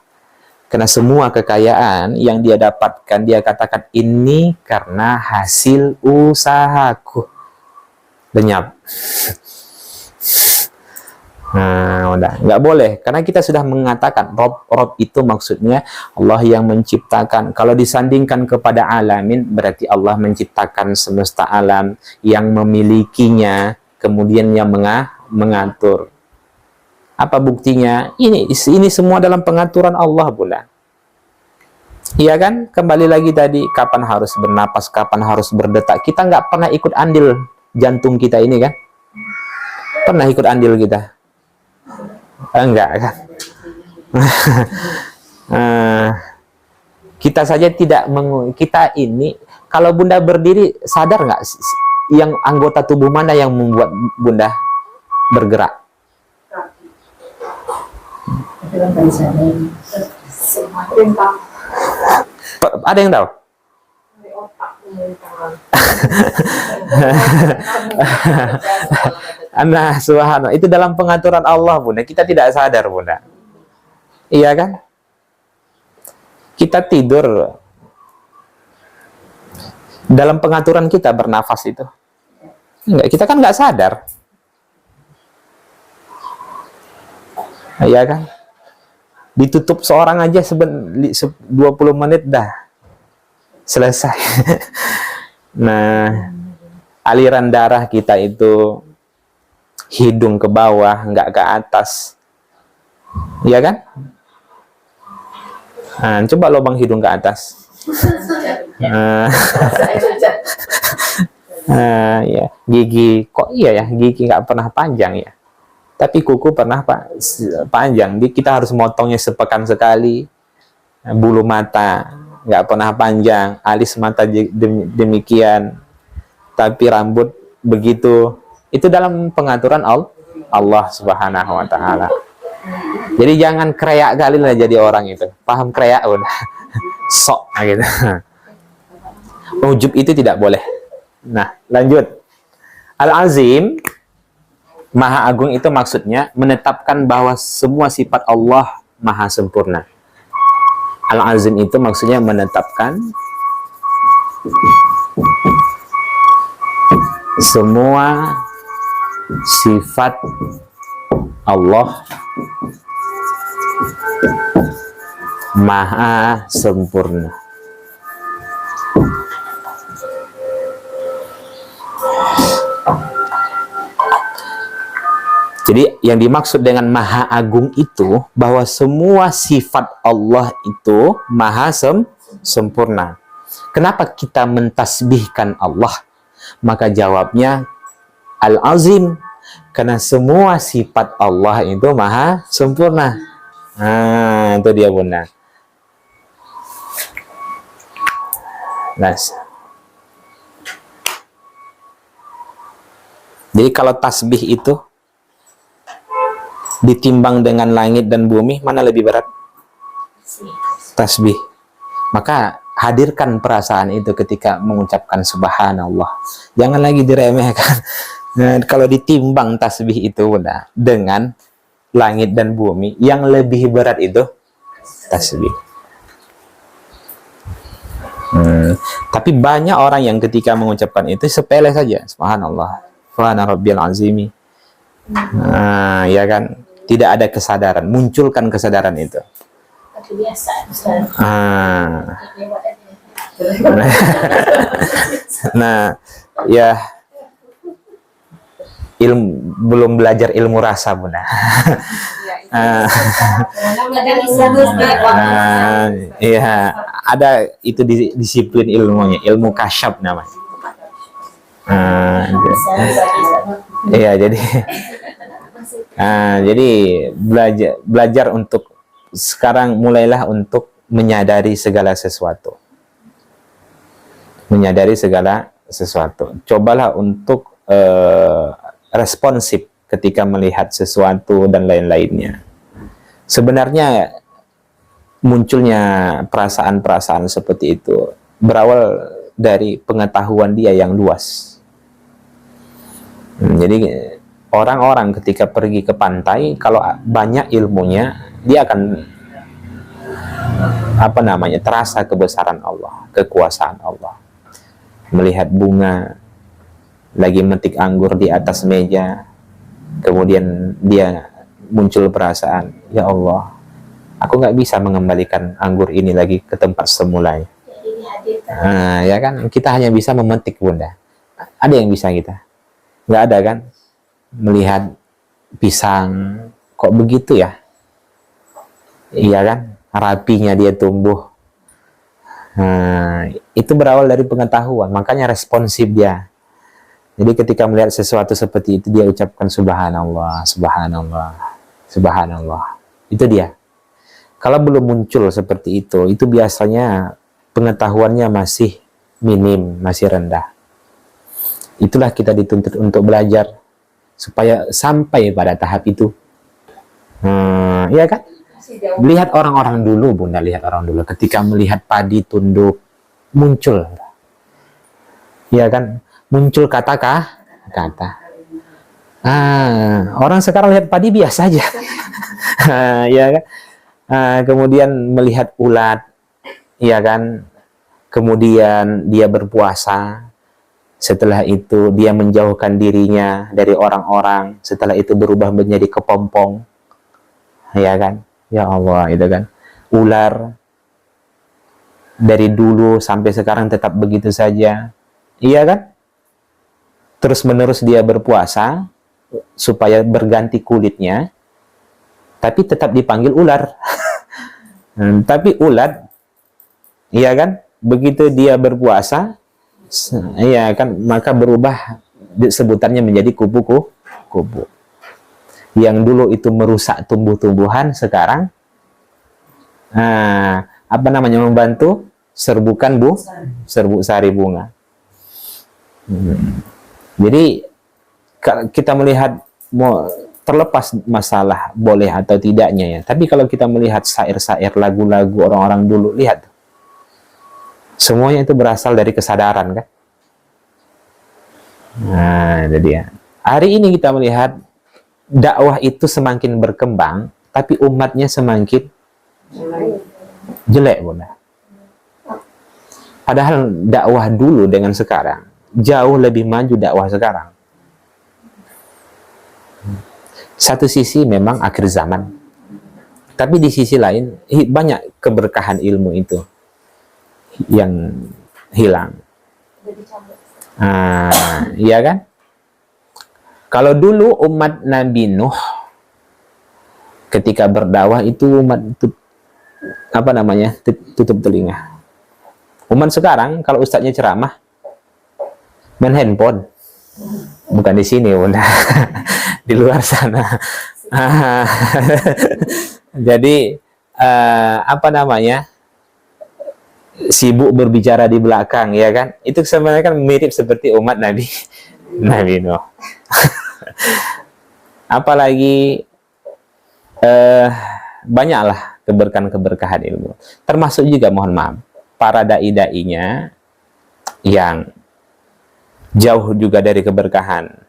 Karena semua kekayaan yang dia dapatkan, dia katakan ini karena hasil usahaku. Lenyap. Nah, udah nggak boleh karena kita sudah mengatakan Rob itu maksudnya Allah yang menciptakan. Kalau disandingkan kepada alamin berarti Allah menciptakan semesta alam, yang memilikinya, kemudian yang mengatur. Apa buktinya? Ini semua dalam pengaturan Allah, Bunda. Iya kan? Kembali lagi tadi, kapan harus bernapas, kapan harus berdetak. Kita nggak pernah ikut andil jantung kita ini kan? Pernah ikut andil kita? Enggak kan? Kita saja tidak kita ini, kalau Bunda berdiri, sadar nggak yang anggota tubuh mana yang membuat Bunda bergerak? Ada yang tahu? Nah, subhanallah, itu dalam pengaturan Allah, Bunda. Kita tidak sadar, Bunda. Iya kan? Kita tidur dalam pengaturan kita bernafas itu. Enggak, kita kan nggak sadar. Iya kan? Ditutup seorang aja 20 menit dah selesai. Nah, aliran darah kita itu hidung ke bawah, nggak ke atas. Iya kan? Nah, coba lubang hidung ke atas. Ya, gigi kok iya ya, gigi nggak pernah panjang ya. Tapi kuku pernah Pak panjang. Kita harus motongnya sepekan sekali. Bulu mata nggak pernah panjang, alis mata demikian. Tapi rambut begitu. Itu dalam pengaturan Allah Subhanahu wa taala. Jadi jangan kreak kali lah jadi orang itu. Paham kreak udah. Sok gitu. Ujub itu tidak boleh. Nah, lanjut. Al-Azim, Maha Agung itu maksudnya menetapkan bahwa semua sifat Allah maha sempurna. Al-Azim itu maksudnya menetapkan semua sifat Allah maha sempurna. Jadi yang dimaksud dengan maha agung itu bahwa semua sifat Allah itu maha sempurna. Kenapa kita mentasbihkan Allah? Maka jawabnya Al-Azim, karena semua sifat Allah itu maha sempurna. Nah, itu dia Bunda. Jadi kalau tasbih itu ditimbang dengan langit dan bumi, mana lebih berat? Tasbih. Maka hadirkan perasaan itu ketika mengucapkan subhanallah. Jangan lagi diremehkan. Nah, kalau ditimbang tasbih itu Bunda dengan langit dan bumi, yang lebih berat itu tasbih. Tapi banyak orang yang ketika mengucapkan itu sepele saja. Subhanallah, subhana rabbiyal azimi. Nah, ya kan? Tidak ada kesadaran, munculkan kesadaran itu. Nah, ya belum belajar ilmu rasa Bunda. Iya, ada itu disiplin ilmunya, ilmu kasyaf namanya. Iya, jadi belajar untuk sekarang mulailah untuk menyadari segala sesuatu. Menyadari segala sesuatu. Cobalah untuk responsif ketika melihat sesuatu dan lain-lainnya. Sebenarnya munculnya perasaan-perasaan seperti itu berawal dari pengetahuan dia yang luas. Jadi orang-orang ketika pergi ke pantai, kalau banyak ilmunya, dia akan terasa kebesaran Allah, kekuasaan Allah. Melihat bunga lagi metik anggur di atas meja, kemudian dia muncul perasaan, ya Allah, aku nggak bisa mengembalikan anggur ini lagi ke tempat semula. Ya kan, kita hanya bisa memetik Bunda. Ada yang bisa kita? Nggak ada kan? Melihat pisang, kok begitu ya? Iya kan? Rapinya dia tumbuh. Nah, itu berawal dari pengetahuan, makanya responsif dia. Jadi ketika melihat sesuatu seperti itu, dia ucapkan subhanallah, subhanallah, subhanallah. Itu dia. Kalau belum muncul seperti itu biasanya pengetahuannya masih minim, masih rendah. Itulah kita dituntut untuk belajar supaya sampai pada tahap itu. Iya kan? Lihat orang-orang dulu, Bunda, lihat orang dulu. Ketika melihat padi tunduk, muncul. Iya kan? Muncul kata. Orang sekarang lihat padi biasa aja. Iya kan? Kemudian melihat ulat, iya kan? Kemudian dia berpuasa. Setelah itu dia menjauhkan dirinya dari orang-orang. Setelah itu berubah menjadi kepompong. Ya kan? Ya Allah, itu kan. Ular dari dulu sampai sekarang tetap begitu saja. Iya kan? Terus menerus dia berpuasa supaya berganti kulitnya. Tapi tetap dipanggil ular. Tapi ulat, iya kan? Begitu dia berpuasa, iya kan, maka berubah sebutannya menjadi kupu. Yang dulu itu merusak tumbuh-tumbuhan, sekarang membantu serbuk sari bunga. Jadi kita melihat terlepas masalah boleh atau tidaknya ya, tapi kalau kita melihat syair-syair, lagu-lagu orang-orang dulu, lihat semuanya itu berasal dari kesadaran kan. Nah, itu dia. Hari ini kita melihat dakwah itu semakin berkembang, tapi umatnya semakin jelek, Bunda. Padahal dakwah dulu dengan sekarang jauh lebih maju dakwah sekarang. Satu sisi memang akhir zaman, tapi di sisi lain banyak keberkahan ilmu itu yang hilang. Iya kan? Kalau dulu umat Nabi Nuh ketika berdakwah itu umat tutup telinga. Umat sekarang kalau ustadznya ceramah main handphone. Bukan di sini, Bunda. Di luar sana. Jadi sibuk berbicara di belakang, ya kan? Itu sebenarnya kan mirip seperti umat Nabi Nuh. Apalagi banyaklah keberkahan ilmu. Termasuk juga, mohon maaf, para dai-dainya yang jauh juga dari keberkahan.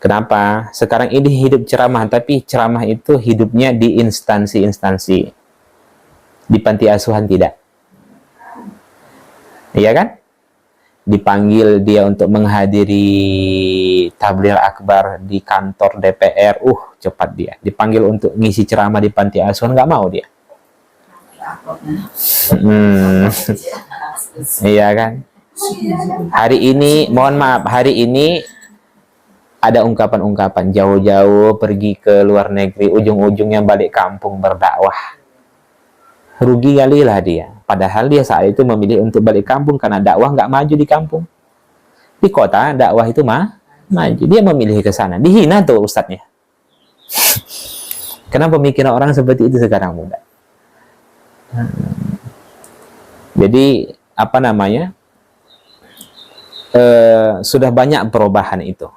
Kenapa? Sekarang ini hidup ceramah, tapi ceramah itu hidupnya di instansi-instansi. Di panti asuhan tidak. Iya kan? Dipanggil dia untuk menghadiri tabligh akbar di kantor DPR, cepat dia. Dipanggil untuk ngisi ceramah di panti asuhan, nggak mau dia. Iya kan? Hari ini, mohon maaf, hari ini ada ungkapan-ungkapan jauh-jauh pergi ke luar negeri, ujung-ujungnya balik kampung berdakwah. Rugi kali lah dia. Padahal dia saat itu memilih untuk balik kampung karena dakwah nggak maju di kampung. Di kota dakwah itu maju. Dia memilih ke sana. Dihina tuh ustadznya. Kenapa pemikiran orang seperti itu sekarang, Bunda? Jadi sudah banyak perubahan itu.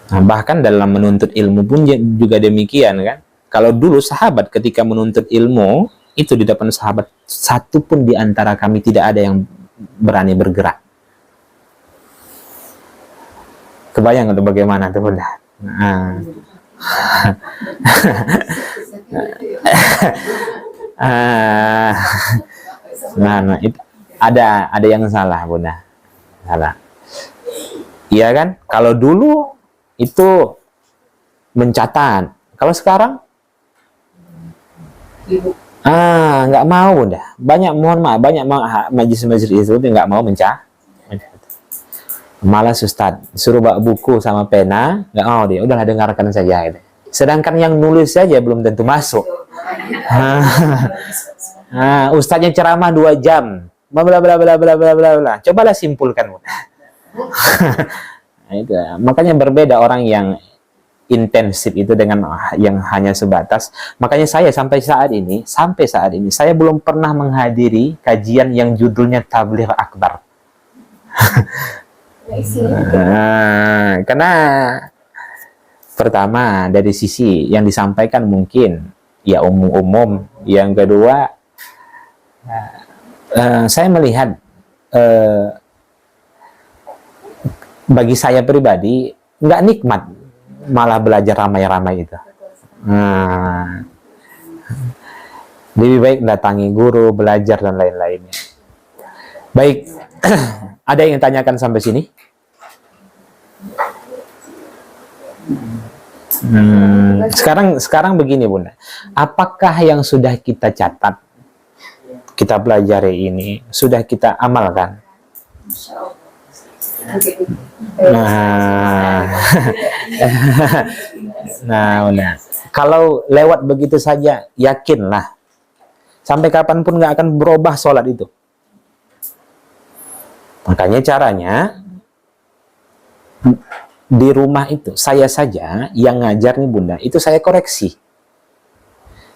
Nah, bahkan dalam menuntut ilmu pun juga demikian kan. Kalau dulu sahabat ketika menuntut ilmu, itu di depan sahabat, satu pun di antara kami tidak ada yang berani bergerak. Kebayang atau bagaimana tuh, Bunda? Itu ada yang salah, Bunda. Salah. Iya kan? Kalau dulu itu mencatat. Kalau sekarang nggak mau dah. Banyak, mohon maaf, banyak majelis-majelis itu nggak mau mencatat. Malas Ustadz, suruh bawa buku sama pena, nggak mau dia, udahlah dengarkan saja gitu. Sedangkan yang nulis saja belum tentu masuk. Ustadznya ceramah 2 jam, bla bla bla bla bla bla bla bla. Cobalah simpulkan. Nah, itu. Makanya berbeda orang yang intensif itu dengan yang hanya sebatas. Makanya saya sampai saat ini saya belum pernah menghadiri kajian yang judulnya Tabligh Akbar. Karena pertama dari sisi yang disampaikan mungkin ya umum-umum, yang kedua saya melihat bagi saya pribadi nggak nikmat malah belajar ramai-ramai itu. Lebih baik datangi guru, belajar dan lain-lainnya. Baik, ada yang tanyakan sampai sini? Sekarang begini Bunda, apakah yang sudah kita catat, kita pelajari ini, sudah kita amalkan? Nah, kalau lewat begitu saja, yakinlah sampai kapanpun nggak akan berubah sholat itu. Makanya caranya di rumah itu saya saja yang ngajar nih Bunda, itu saya koreksi.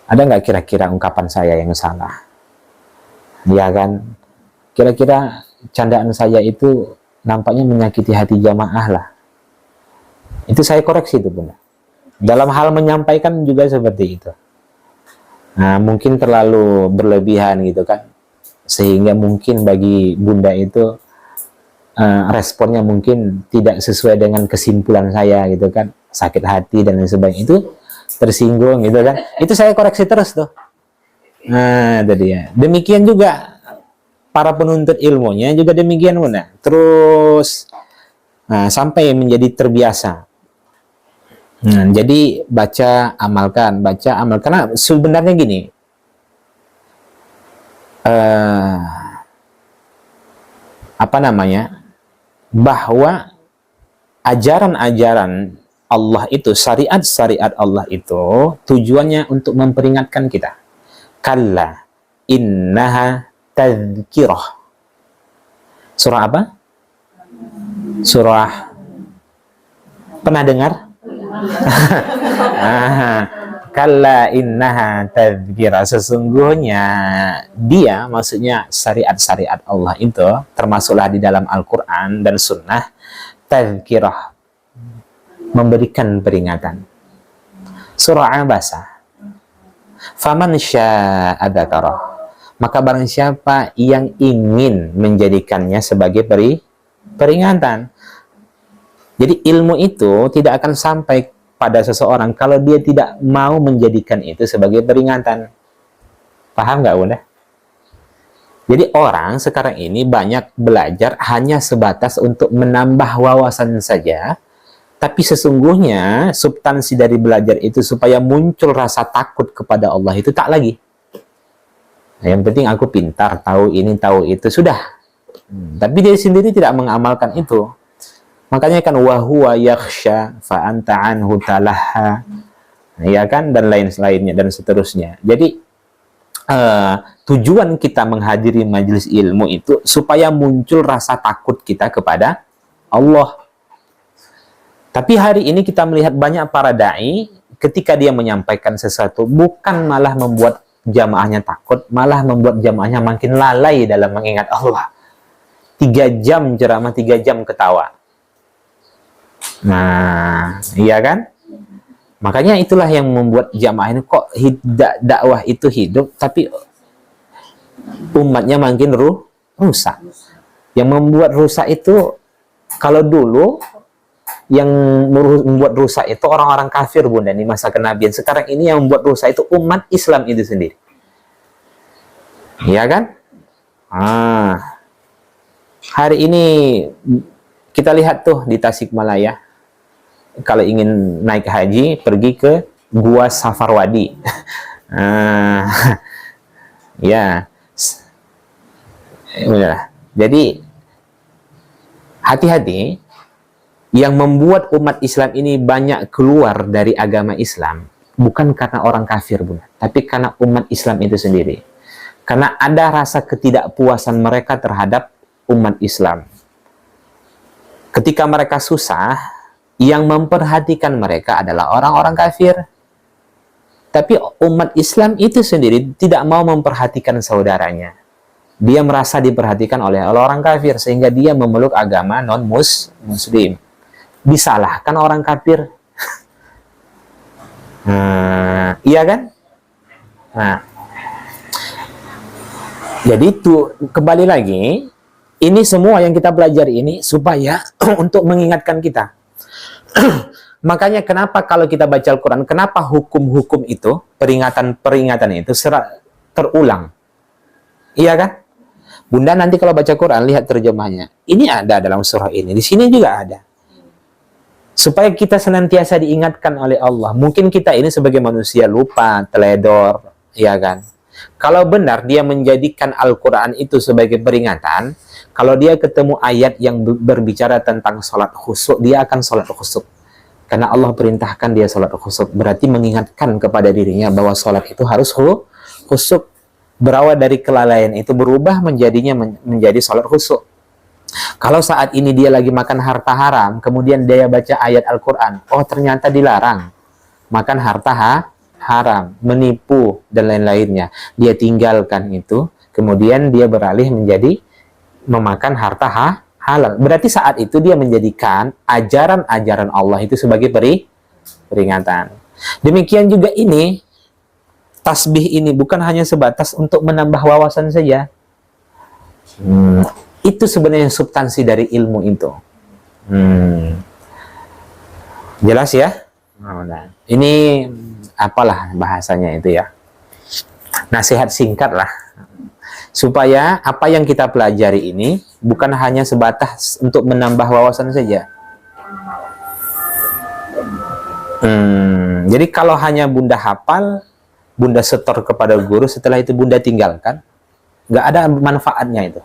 Ada nggak kira-kira ungkapan saya yang salah? Ya kan? Kira-kira candaan saya itu nampaknya menyakiti hati jamaah lah. Itu saya koreksi itu Bunda. Dalam hal menyampaikan juga seperti itu. Nah, mungkin terlalu berlebihan gitu kan. Sehingga mungkin bagi Bunda itu responnya mungkin tidak sesuai dengan kesimpulan saya gitu kan, sakit hati dan lain sebagainya, itu tersinggung gitu kan, itu saya koreksi terus tuh. Nah tadi ya, demikian juga para penuntut ilmunya juga demikian Bunda, terus sampai menjadi terbiasa. Jadi baca amalkan, karena sebenarnya gini, apa namanya, bahwa ajaran-ajaran Allah itu, syariat-syariat Allah itu tujuannya untuk memperingatkan kita. Kalla innaha tadhkirah. Surah apa? Surah, pernah dengar? Kalla innaha tadhkirah. Sesungguhnya dia, maksudnya syariat-syariat Allah itu, termasuklah di dalam Al-Quran dan Sunnah, tadhkirah, memberikan peringatan. Surah Abasa, faman sya'a dzakarah, maka barang siapa yang ingin menjadikannya sebagai peringatan. Jadi ilmu itu tidak akan sampai pada seseorang kalau dia tidak mau menjadikan itu sebagai peringatan. Paham nggak Bunda? Jadi orang sekarang ini banyak belajar hanya sebatas untuk menambah wawasan saja, tapi sesungguhnya substansi dari belajar itu supaya muncul rasa takut kepada Allah itu tak lagi. Nah, yang penting aku pintar, tahu ini, tahu itu, sudah. Tapi dia sendiri tidak mengamalkan itu. Makanya kan wahuwa yakhsha fa anta anhu talaha, ya kan, dan lain-lainnya dan seterusnya. Jadi tujuan kita menghadiri majelis ilmu itu supaya muncul rasa takut kita kepada Allah. Tapi hari ini kita melihat banyak para dai ketika dia menyampaikan sesuatu bukan malah membuat jamaahnya takut, malah membuat jamaahnya makin lalai dalam mengingat Allah. 3 jam ceramah, 3 jam ketawa. Nah, iya kan? Makanya itulah yang membuat jamaah ini kok dakwah itu hidup, tapi umatnya makin rusak. Yang membuat rusak itu, kalau dulu yang membuat rusak itu orang-orang kafir Bunda di masa kenabian. Sekarang ini yang membuat rusak itu umat Islam itu sendiri. Iya kan? Hari ini kita lihat tuh di Tasikmalaya, kalau ingin naik haji, pergi ke Gua Safarwadi. Ya, jadi hati-hati, yang membuat umat Islam ini banyak keluar dari agama Islam bukan karena orang kafir, Bunda, tapi karena umat Islam itu sendiri. Karena ada rasa ketidakpuasan mereka terhadap umat Islam. Ketika mereka susah, yang memperhatikan mereka adalah orang-orang kafir. Tapi umat Islam itu sendiri tidak mau memperhatikan saudaranya. Dia merasa diperhatikan oleh orang kafir, sehingga dia memeluk agama non-muslim. Disalahkan orang kafir. Iya kan? Nah, jadi itu kembali lagi, ini semua yang kita pelajari ini supaya untuk mengingatkan kita. Makanya kenapa kalau kita baca Al-Quran, kenapa hukum-hukum itu, peringatan-peringatan itu terulang? Iya kan? Bunda nanti kalau baca Quran, lihat terjemahnya. Ini ada dalam surah ini, di sini juga ada. Supaya kita senantiasa diingatkan oleh Allah. Mungkin kita ini sebagai manusia lupa, teledor, ya kan? Kalau benar dia menjadikan Al-Quran itu sebagai peringatan, kalau dia ketemu ayat yang berbicara tentang sholat khusyuk, dia akan sholat khusyuk. Karena Allah perintahkan dia sholat khusyuk. Berarti mengingatkan kepada dirinya bahwa sholat itu harus khusyuk. Berawal dari kelalaian itu berubah menjadi sholat khusyuk. Kalau saat ini dia lagi makan harta haram, kemudian dia baca ayat Al-Quran, oh ternyata dilarang makan harta haram, menipu, dan lain-lainnya. Dia tinggalkan itu, kemudian dia beralih menjadi memakan harta halal. Berarti saat itu dia menjadikan ajaran-ajaran Allah itu sebagai peringatan. Demikian juga ini, tasbih ini bukan hanya sebatas untuk menambah wawasan saja. Itu sebenarnya substansi dari ilmu itu. Jelas ya? Nah, ini apalah bahasanya itu ya. Nasihat singkat lah. Supaya apa yang kita pelajari ini bukan hanya sebatas untuk menambah wawasan saja. Jadi kalau hanya Bunda hafal, Bunda setor kepada guru, setelah itu Bunda tinggalkan, nggak ada manfaatnya itu.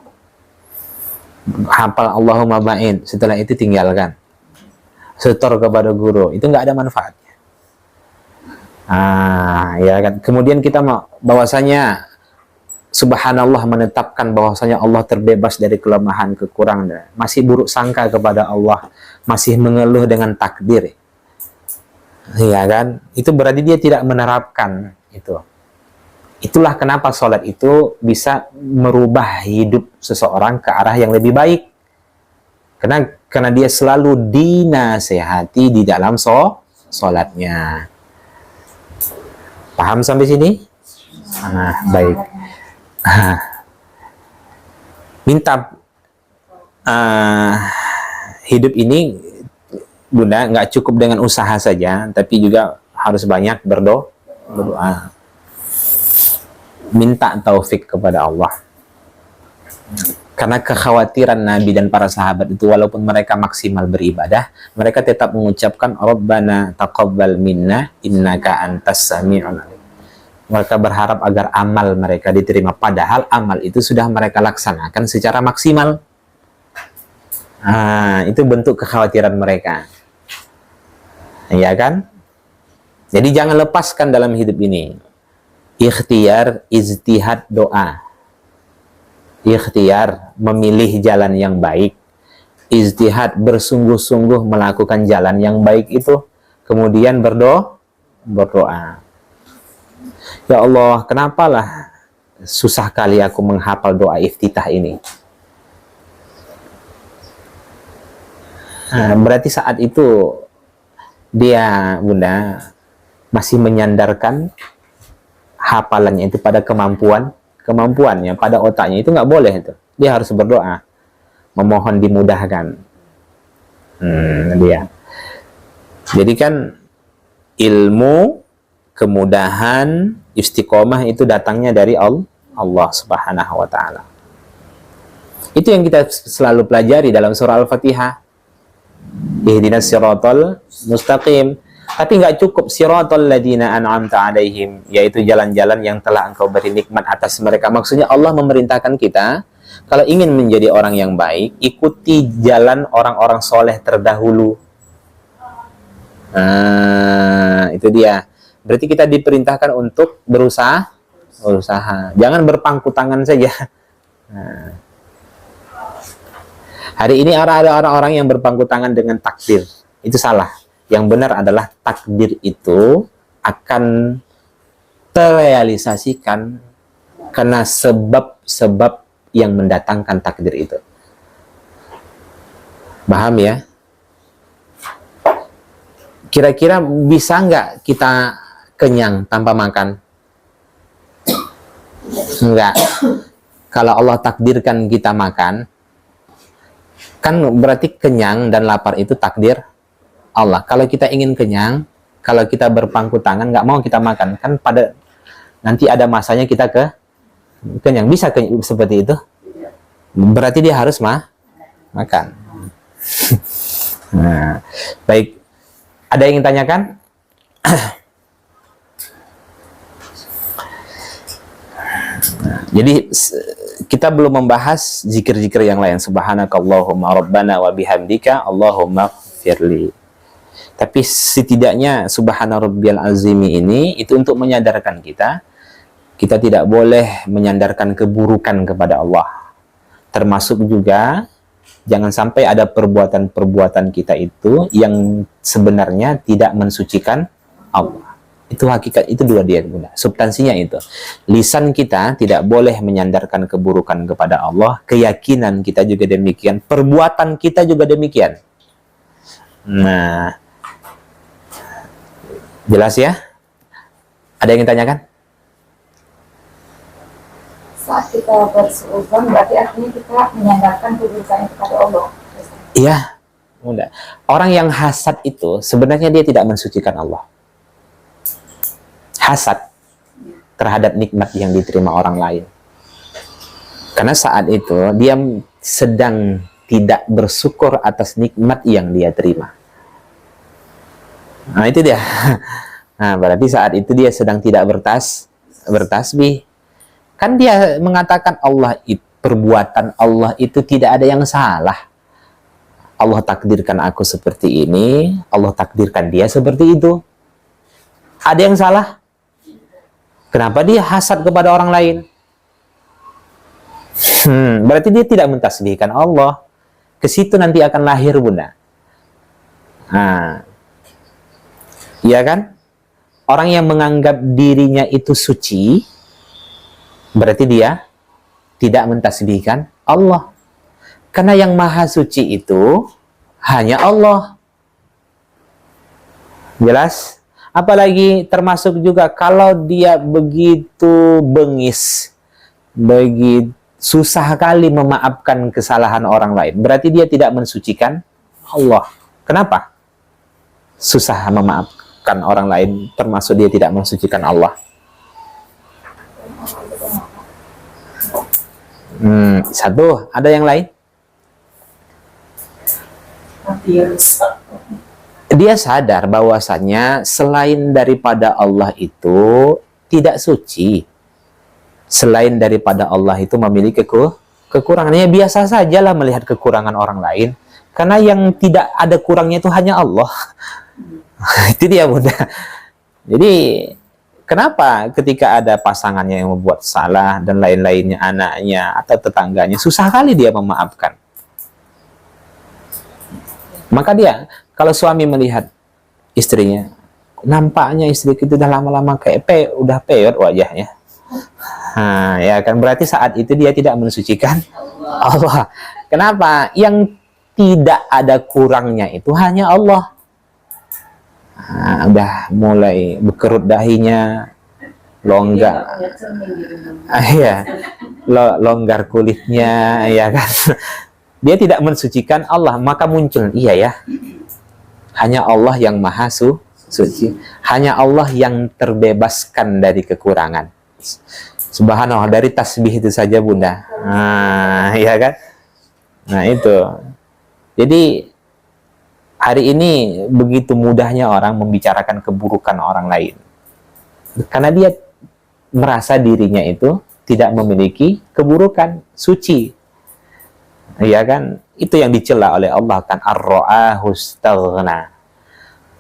Hafal Allahumma ba'in, setelah itu tinggalkan, setor kepada guru, itu nggak ada manfaatnya. Ya kan. Kemudian kita mau bahwasanya subhanallah, menetapkan bahwasanya Allah terbebas dari kelemahan, kekurangan, masih buruk sangka kepada Allah, masih mengeluh dengan takdir, ya kan, itu berarti dia tidak menerapkan itu. Itulah kenapa sholat itu bisa merubah hidup seseorang ke arah yang lebih baik. Karena dia selalu dinasehati di dalam sholatnya. Paham sampai sini? Baik. Minta hidup ini, Bunda, nggak cukup dengan usaha saja, tapi juga harus banyak berdoa. Minta taufik kepada Allah. Karena kekhawatiran Nabi dan para sahabat itu, walaupun mereka maksimal beribadah, mereka tetap mengucapkan Rabbana taqabbal minna innaka antas sami'ul alim. Mereka berharap agar amal mereka diterima, padahal amal itu sudah mereka laksanakan secara maksimal. Itu bentuk kekhawatiran mereka, ya kan? Jadi jangan lepaskan dalam hidup ini. Ikhtiar, ijtihad, doa. Ikhtiar, memilih jalan yang baik. Ijtihad, bersungguh-sungguh melakukan jalan yang baik itu. Kemudian berdoa. Ya Allah, kenapalah susah kali aku menghafal doa iftitah ini. Berarti saat itu dia, Bunda, masih menyandarkan hafalannya itu pada kemampuannya, pada otaknya. Itu nggak boleh itu. Dia harus berdoa, memohon dimudahkan. Dia. Jadi kan ilmu, kemudahan, istiqomah itu datangnya dari Allah Subhanahu wa Ta'ala. Itu yang kita selalu pelajari dalam surah Al-Fatihah. Ihdinas siratal mustaqim. Tapi nggak cukup siratal ladzina an'amta alaihim, yaitu jalan-jalan yang telah engkau beri nikmat atas mereka. Maksudnya Allah memerintahkan kita Kalau ingin menjadi orang yang baik, ikuti jalan orang-orang soleh terdahulu. Nah, itu dia. Berarti kita diperintahkan untuk berusaha. Jangan berpangku tangan saja. Nah. Hari ini ada orang-orang yang berpangku tangan dengan takdir. Itu salah. Yang benar adalah takdir itu akan terrealisasikan karena sebab-sebab yang mendatangkan takdir itu. Paham ya? Kira-kira bisa nggak kita kenyang tanpa makan? Enggak. Kalau Allah takdirkan kita makan, kan berarti kenyang dan lapar itu takdir Allah. Kalau kita ingin kenyang, kalau kita berpangku tangan, nggak mau kita makan, kan pada nanti ada masanya kita kenyang. Bisa seperti itu? Berarti dia harus makan. Nah, baik. Ada yang ingin tanyakan? Jadi kita belum membahas zikir-zikir yang lain. Subhanakallahumma rabbana wa bihamdika Allahumma firli. Tapi setidaknya subhana rabbiyal azimi ini itu untuk menyadarkan kita tidak boleh menyandarkan keburukan kepada Allah. Termasuk juga jangan sampai ada perbuatan-perbuatan kita itu yang sebenarnya tidak mensucikan Allah. Itu hakikat, itu dua dia, Bunda. Substansinya itu. Lisan kita tidak boleh menyandarkan keburukan kepada Allah, keyakinan kita juga demikian, perbuatan kita juga demikian. Nah, jelas ya? Ada yang ingin tanyakan? Saat kita bersuudzon berarti artinya kita menyandarkan keburukan kepada Allah. Iya, Bunda. Orang yang hasad itu sebenarnya dia tidak mensucikan Allah. Hasad terhadap nikmat yang diterima orang lain. Karena saat itu dia sedang tidak bersyukur atas nikmat yang dia terima. Nah, itu dia. Nah, berarti saat itu dia sedang tidak bertasbih. Kan dia mengatakan perbuatan Allah itu tidak ada yang salah. Allah takdirkan aku seperti ini, Allah takdirkan dia seperti itu. Ada yang salah? Kenapa dia hasad kepada orang lain? Berarti dia tidak mentasbihkan Allah. Ke situ nanti akan lahir, Bunda. Nah, iya kan? Orang yang menganggap dirinya itu suci, berarti dia tidak mentasbihkan Allah. Karena yang maha suci itu hanya Allah. Jelas? Apalagi termasuk juga kalau dia begitu bengis, begitu susah kali memaafkan kesalahan orang lain, berarti dia tidak mensucikan Allah. Kenapa? Susah memaafkan orang lain, termasuk dia tidak mensucikan Allah. Satu, ada yang lain? Dia sadar bahwasannya selain daripada Allah itu tidak suci. Selain daripada Allah itu memiliki kekurangannya. Biasa sajalah melihat kekurangan orang lain. Karena yang tidak ada kurangnya itu hanya Allah. Itu dia, Bunda. Jadi kenapa ketika ada pasangannya yang membuat salah dan lain-lainnya, anaknya atau tetangganya, susah kali dia memaafkan. Maka dia, kalau suami melihat istrinya, nampaknya istri itu udah lama-lama kayak udah peyot wajahnya. Nah, ya kan berarti saat itu dia tidak mensucikan Allah. Kenapa? Yang tidak ada kurangnya itu hanya Allah. Nah, udah mulai berkerut dahinya, longgar, longgar kulitnya, ya kan. Dia tidak mensucikan Allah, maka muncul, iya ya, hanya Allah yang maha suci, hanya Allah yang terbebaskan dari kekurangan. Subhanallah, dari tasbih itu saja, Bunda. Nah, iya kan? Nah, itu. Jadi hari ini begitu mudahnya orang membicarakan keburukan orang lain. Karena dia merasa dirinya itu tidak memiliki keburukan, suci. Iya kan? Itu yang dicela oleh Allah kan, ar-ra'ahu istaghna.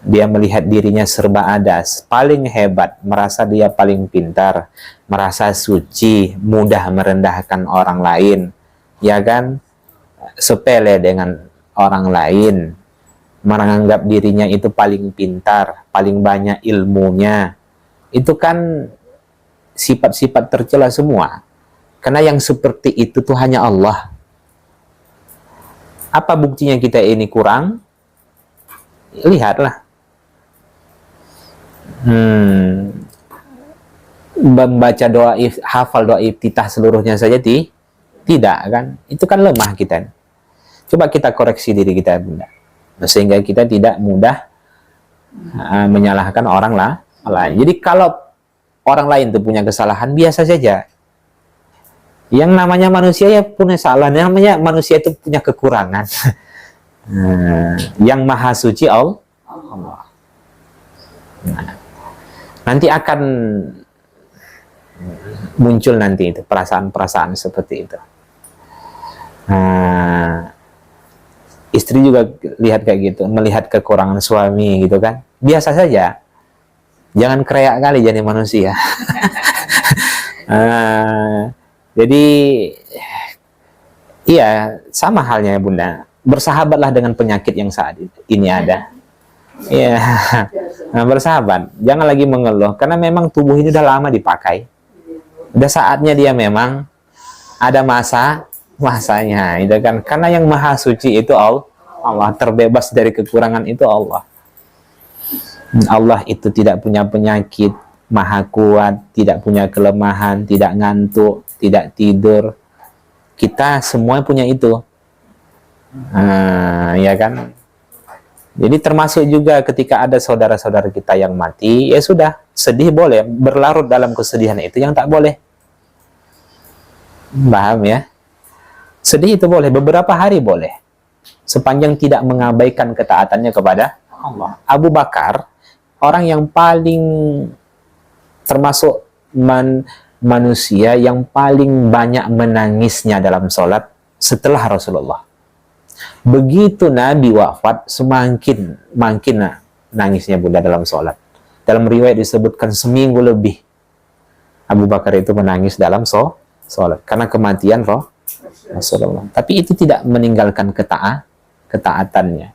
Dia melihat dirinya serba ada, paling hebat, merasa dia paling pintar, merasa suci, mudah merendahkan orang lain, ya kan? Sepele dengan orang lain, menganggap dirinya itu paling pintar, paling banyak ilmunya. Itu kan sifat-sifat tercela semua. Karena yang seperti itu tuh hanya Allah. Apa buktinya kita ini kurang? Lihatlah. Membaca doa, hafal doa iftitah seluruhnya saja tidak kan? Itu kan lemah kita. Coba kita koreksi diri kita, Bunda, sehingga kita tidak mudah menyalahkan orang lain. Jadi kalau orang lain itu punya kesalahan, biasa saja. Yang namanya manusia ya punya salah, namanya manusia itu punya kekurangan. Yang maha suci Allah. Nanti akan muncul nanti itu perasaan-perasaan seperti itu. Istri juga lihat kayak gitu, melihat kekurangan suami gitu kan, biasa saja. Jangan kreak kali jadi manusia. Jadi iya, sama halnya Bunda, bersahabatlah dengan penyakit yang saat ini ada. Iya, bersahabat, jangan lagi mengeluh, karena memang tubuh ini udah lama dipakai, udah saatnya dia memang ada masanya, itu kan, karena yang maha suci itu Allah, terbebas dari kekurangan itu Allah. Allah itu tidak punya penyakit, maha kuat, tidak punya kelemahan, tidak ngantuk, tidak tidur. Kita semua punya itu, ya kan? Jadi termasuk juga ketika ada saudara-saudara kita yang mati, ya sudah, sedih boleh, berlarut dalam kesedihan itu yang tak boleh. Paham ya? Sedih itu boleh, beberapa hari boleh, sepanjang tidak mengabaikan ketaatannya kepada Allah. Abu Bakar, orang yang paling termasuk manusia yang paling banyak menangisnya dalam sholat setelah Rasulullah. Begitu Nabi wafat, semakin nangisnya Bunda dalam sholat. Dalam riwayat disebutkan seminggu lebih Abu Bakar itu menangis dalam sholat karena kematian Rasulullah. Tapi itu tidak meninggalkan ketaatannya.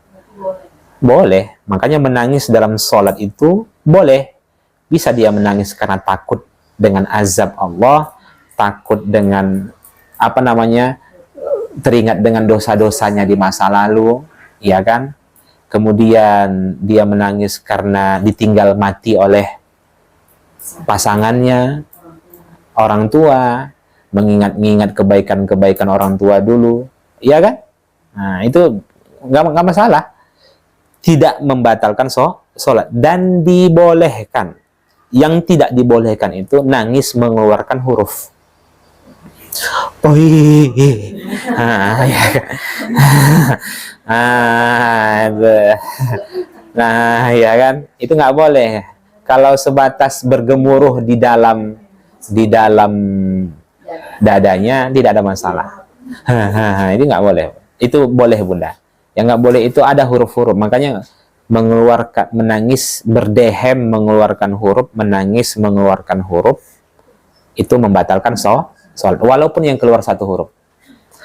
Boleh, makanya menangis dalam sholat itu boleh. Bisa dia menangis karena takut dengan azab Allah, takut dengan teringat dengan dosa-dosanya di masa lalu, ya kan? Kemudian dia menangis karena ditinggal mati oleh pasangannya, orang tua, mengingat-ingat kebaikan-kebaikan orang tua dulu, ya kan? Nah, itu nggak masalah. Tidak membatalkan sholat. Dan dibolehkan. Yang tidak dibolehkan itu nangis mengeluarkan huruf. Nah, ya kan, itu nggak boleh. Kalau sebatas bergemuruh di dalam dadanya tidak ada masalah. Itu nggak boleh. Itu boleh Bunda. Yang nggak boleh itu ada huruf-huruf. Makanya menangis berdehem mengeluarkan huruf, menangis mengeluarkan huruf itu membatalkan sholat, walaupun yang keluar satu huruf.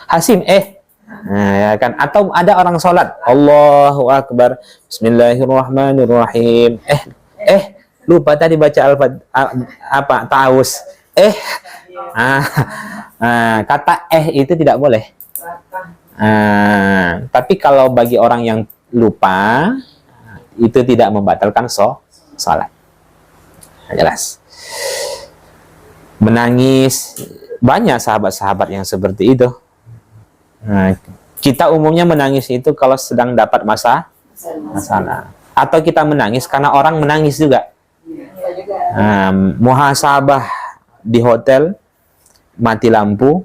Hasim, nah, ya kan? Atau ada orang sholat, Allahu Akbar, Bismillahirrahmanirrahim, lupa tadi baca ta'awuz, kata itu tidak boleh. Tapi kalau bagi orang yang lupa, itu tidak membatalkan sholat. Jelas. Menangis, banyak sahabat-sahabat yang seperti itu. Nah, kita umumnya menangis itu kalau sedang dapat masalah. Atau kita menangis karena orang menangis juga. Muhasabah di hotel, mati lampu,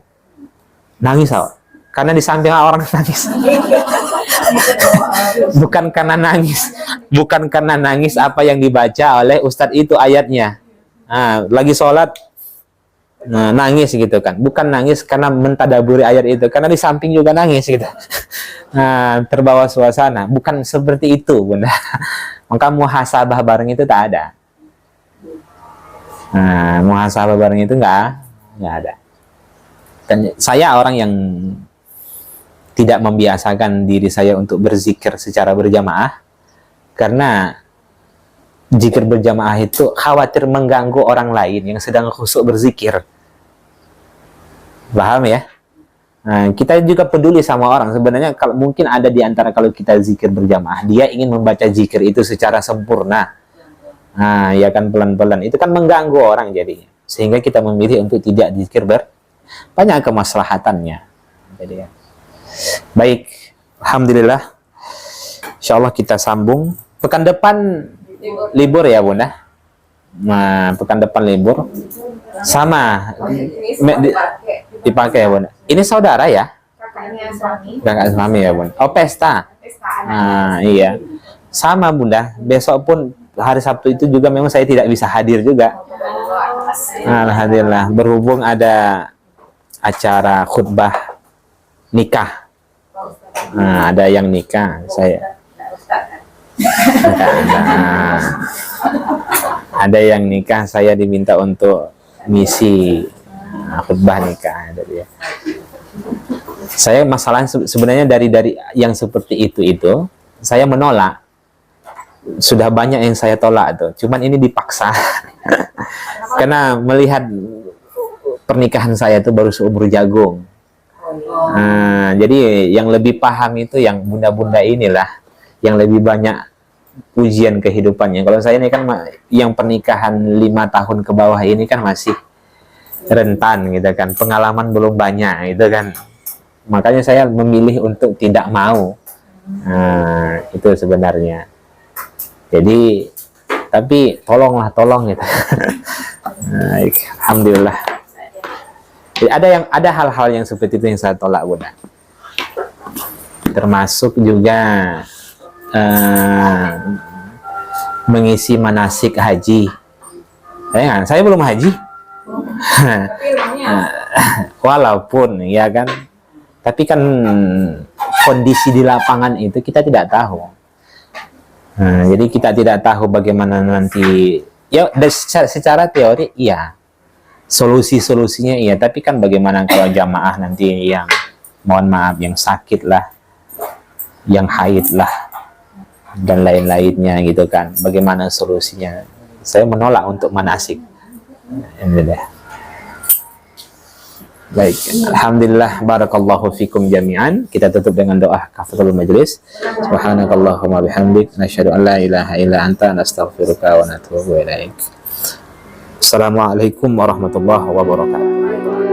nangis karena di samping orang nangis. Bukan karena nangis apa yang dibaca oleh ustadz itu ayatnya. Lagi sholat nangis gitu kan. Bukan nangis karena mentadaburi ayat itu, karena di samping juga nangis gitu. Terbawa suasana. Bukan seperti itu, Bunda. Maka muhasabah bareng itu tak ada. Muhasabah bareng itu nggak ada. Dan saya orang yang tidak membiasakan diri saya untuk berzikir secara berjamaah, karena zikir berjamaah itu khawatir mengganggu orang lain yang sedang khusyuk berzikir. Paham ya? Kita juga peduli sama orang. Sebenarnya kalau mungkin ada di antara kalau kita zikir berjamaah, dia ingin membaca zikir itu secara sempurna. Ya kan, pelan-pelan. Itu kan mengganggu orang jadinya. Sehingga kita memilih untuk tidak zikir banyak kemaslahatannya. Jadi ya. Baik, alhamdulillah. Insyaallah kita sambung. Pekan depan libur ya, Bunda? Pekan depan libur. Sama. Dipakai ya, Bunda. Ini saudara ya? Kakaknya suami. Kakak suami ya, Bunda. Oh, pesta. Iya. Sama, Bunda. Besok pun hari Sabtu itu juga memang saya tidak bisa hadir juga. Alhamdulillah. Berhubung ada acara khutbah nikah. Ada yang nikah saya. Ada yang nikah, saya diminta untuk misi khutbah nikah. Saya masalah sebenarnya dari yang seperti itu saya menolak. Sudah banyak yang saya tolak tuh. Cuman ini dipaksa. Karena melihat pernikahan saya itu baru seumur jagung. Jadi yang lebih paham itu yang bunda-bunda inilah, yang lebih banyak ujian kehidupannya. Kalau saya ini kan yang pernikahan 5 tahun ke bawah ini kan masih rentan gitu kan, pengalaman belum banyak gitu kan. Makanya saya memilih untuk tidak mau. Itu sebenarnya. Jadi tapi tolong gitu. Alhamdulillah. Jadi ada hal-hal yang seperti itu yang saya tolak, Bunda. Termasuk juga mengisi manasik haji. Saya belum haji. Walaupun ya kan, tapi kan kondisi di lapangan itu kita tidak tahu. Jadi kita tidak tahu bagaimana nanti. Ya secara teori iya, solusinya iya, tapi kan bagaimana kalau jamaah nanti yang mohon maaf yang sakit lah, yang haid lah, dan lain-lainnya gitu kan. Bagaimana solusinya? Saya menolak untuk manasik. Baik, alhamdulillah, barakallahu fikum jami'an. Kita tutup dengan doa kafaratul majlis. Subhanakallahumma bihamdik, nasyhadu an la ilaha illa anta, nastaghfiruka wa natubu ilaik. Assalamualaikum warahmatullahi wabarakatuh.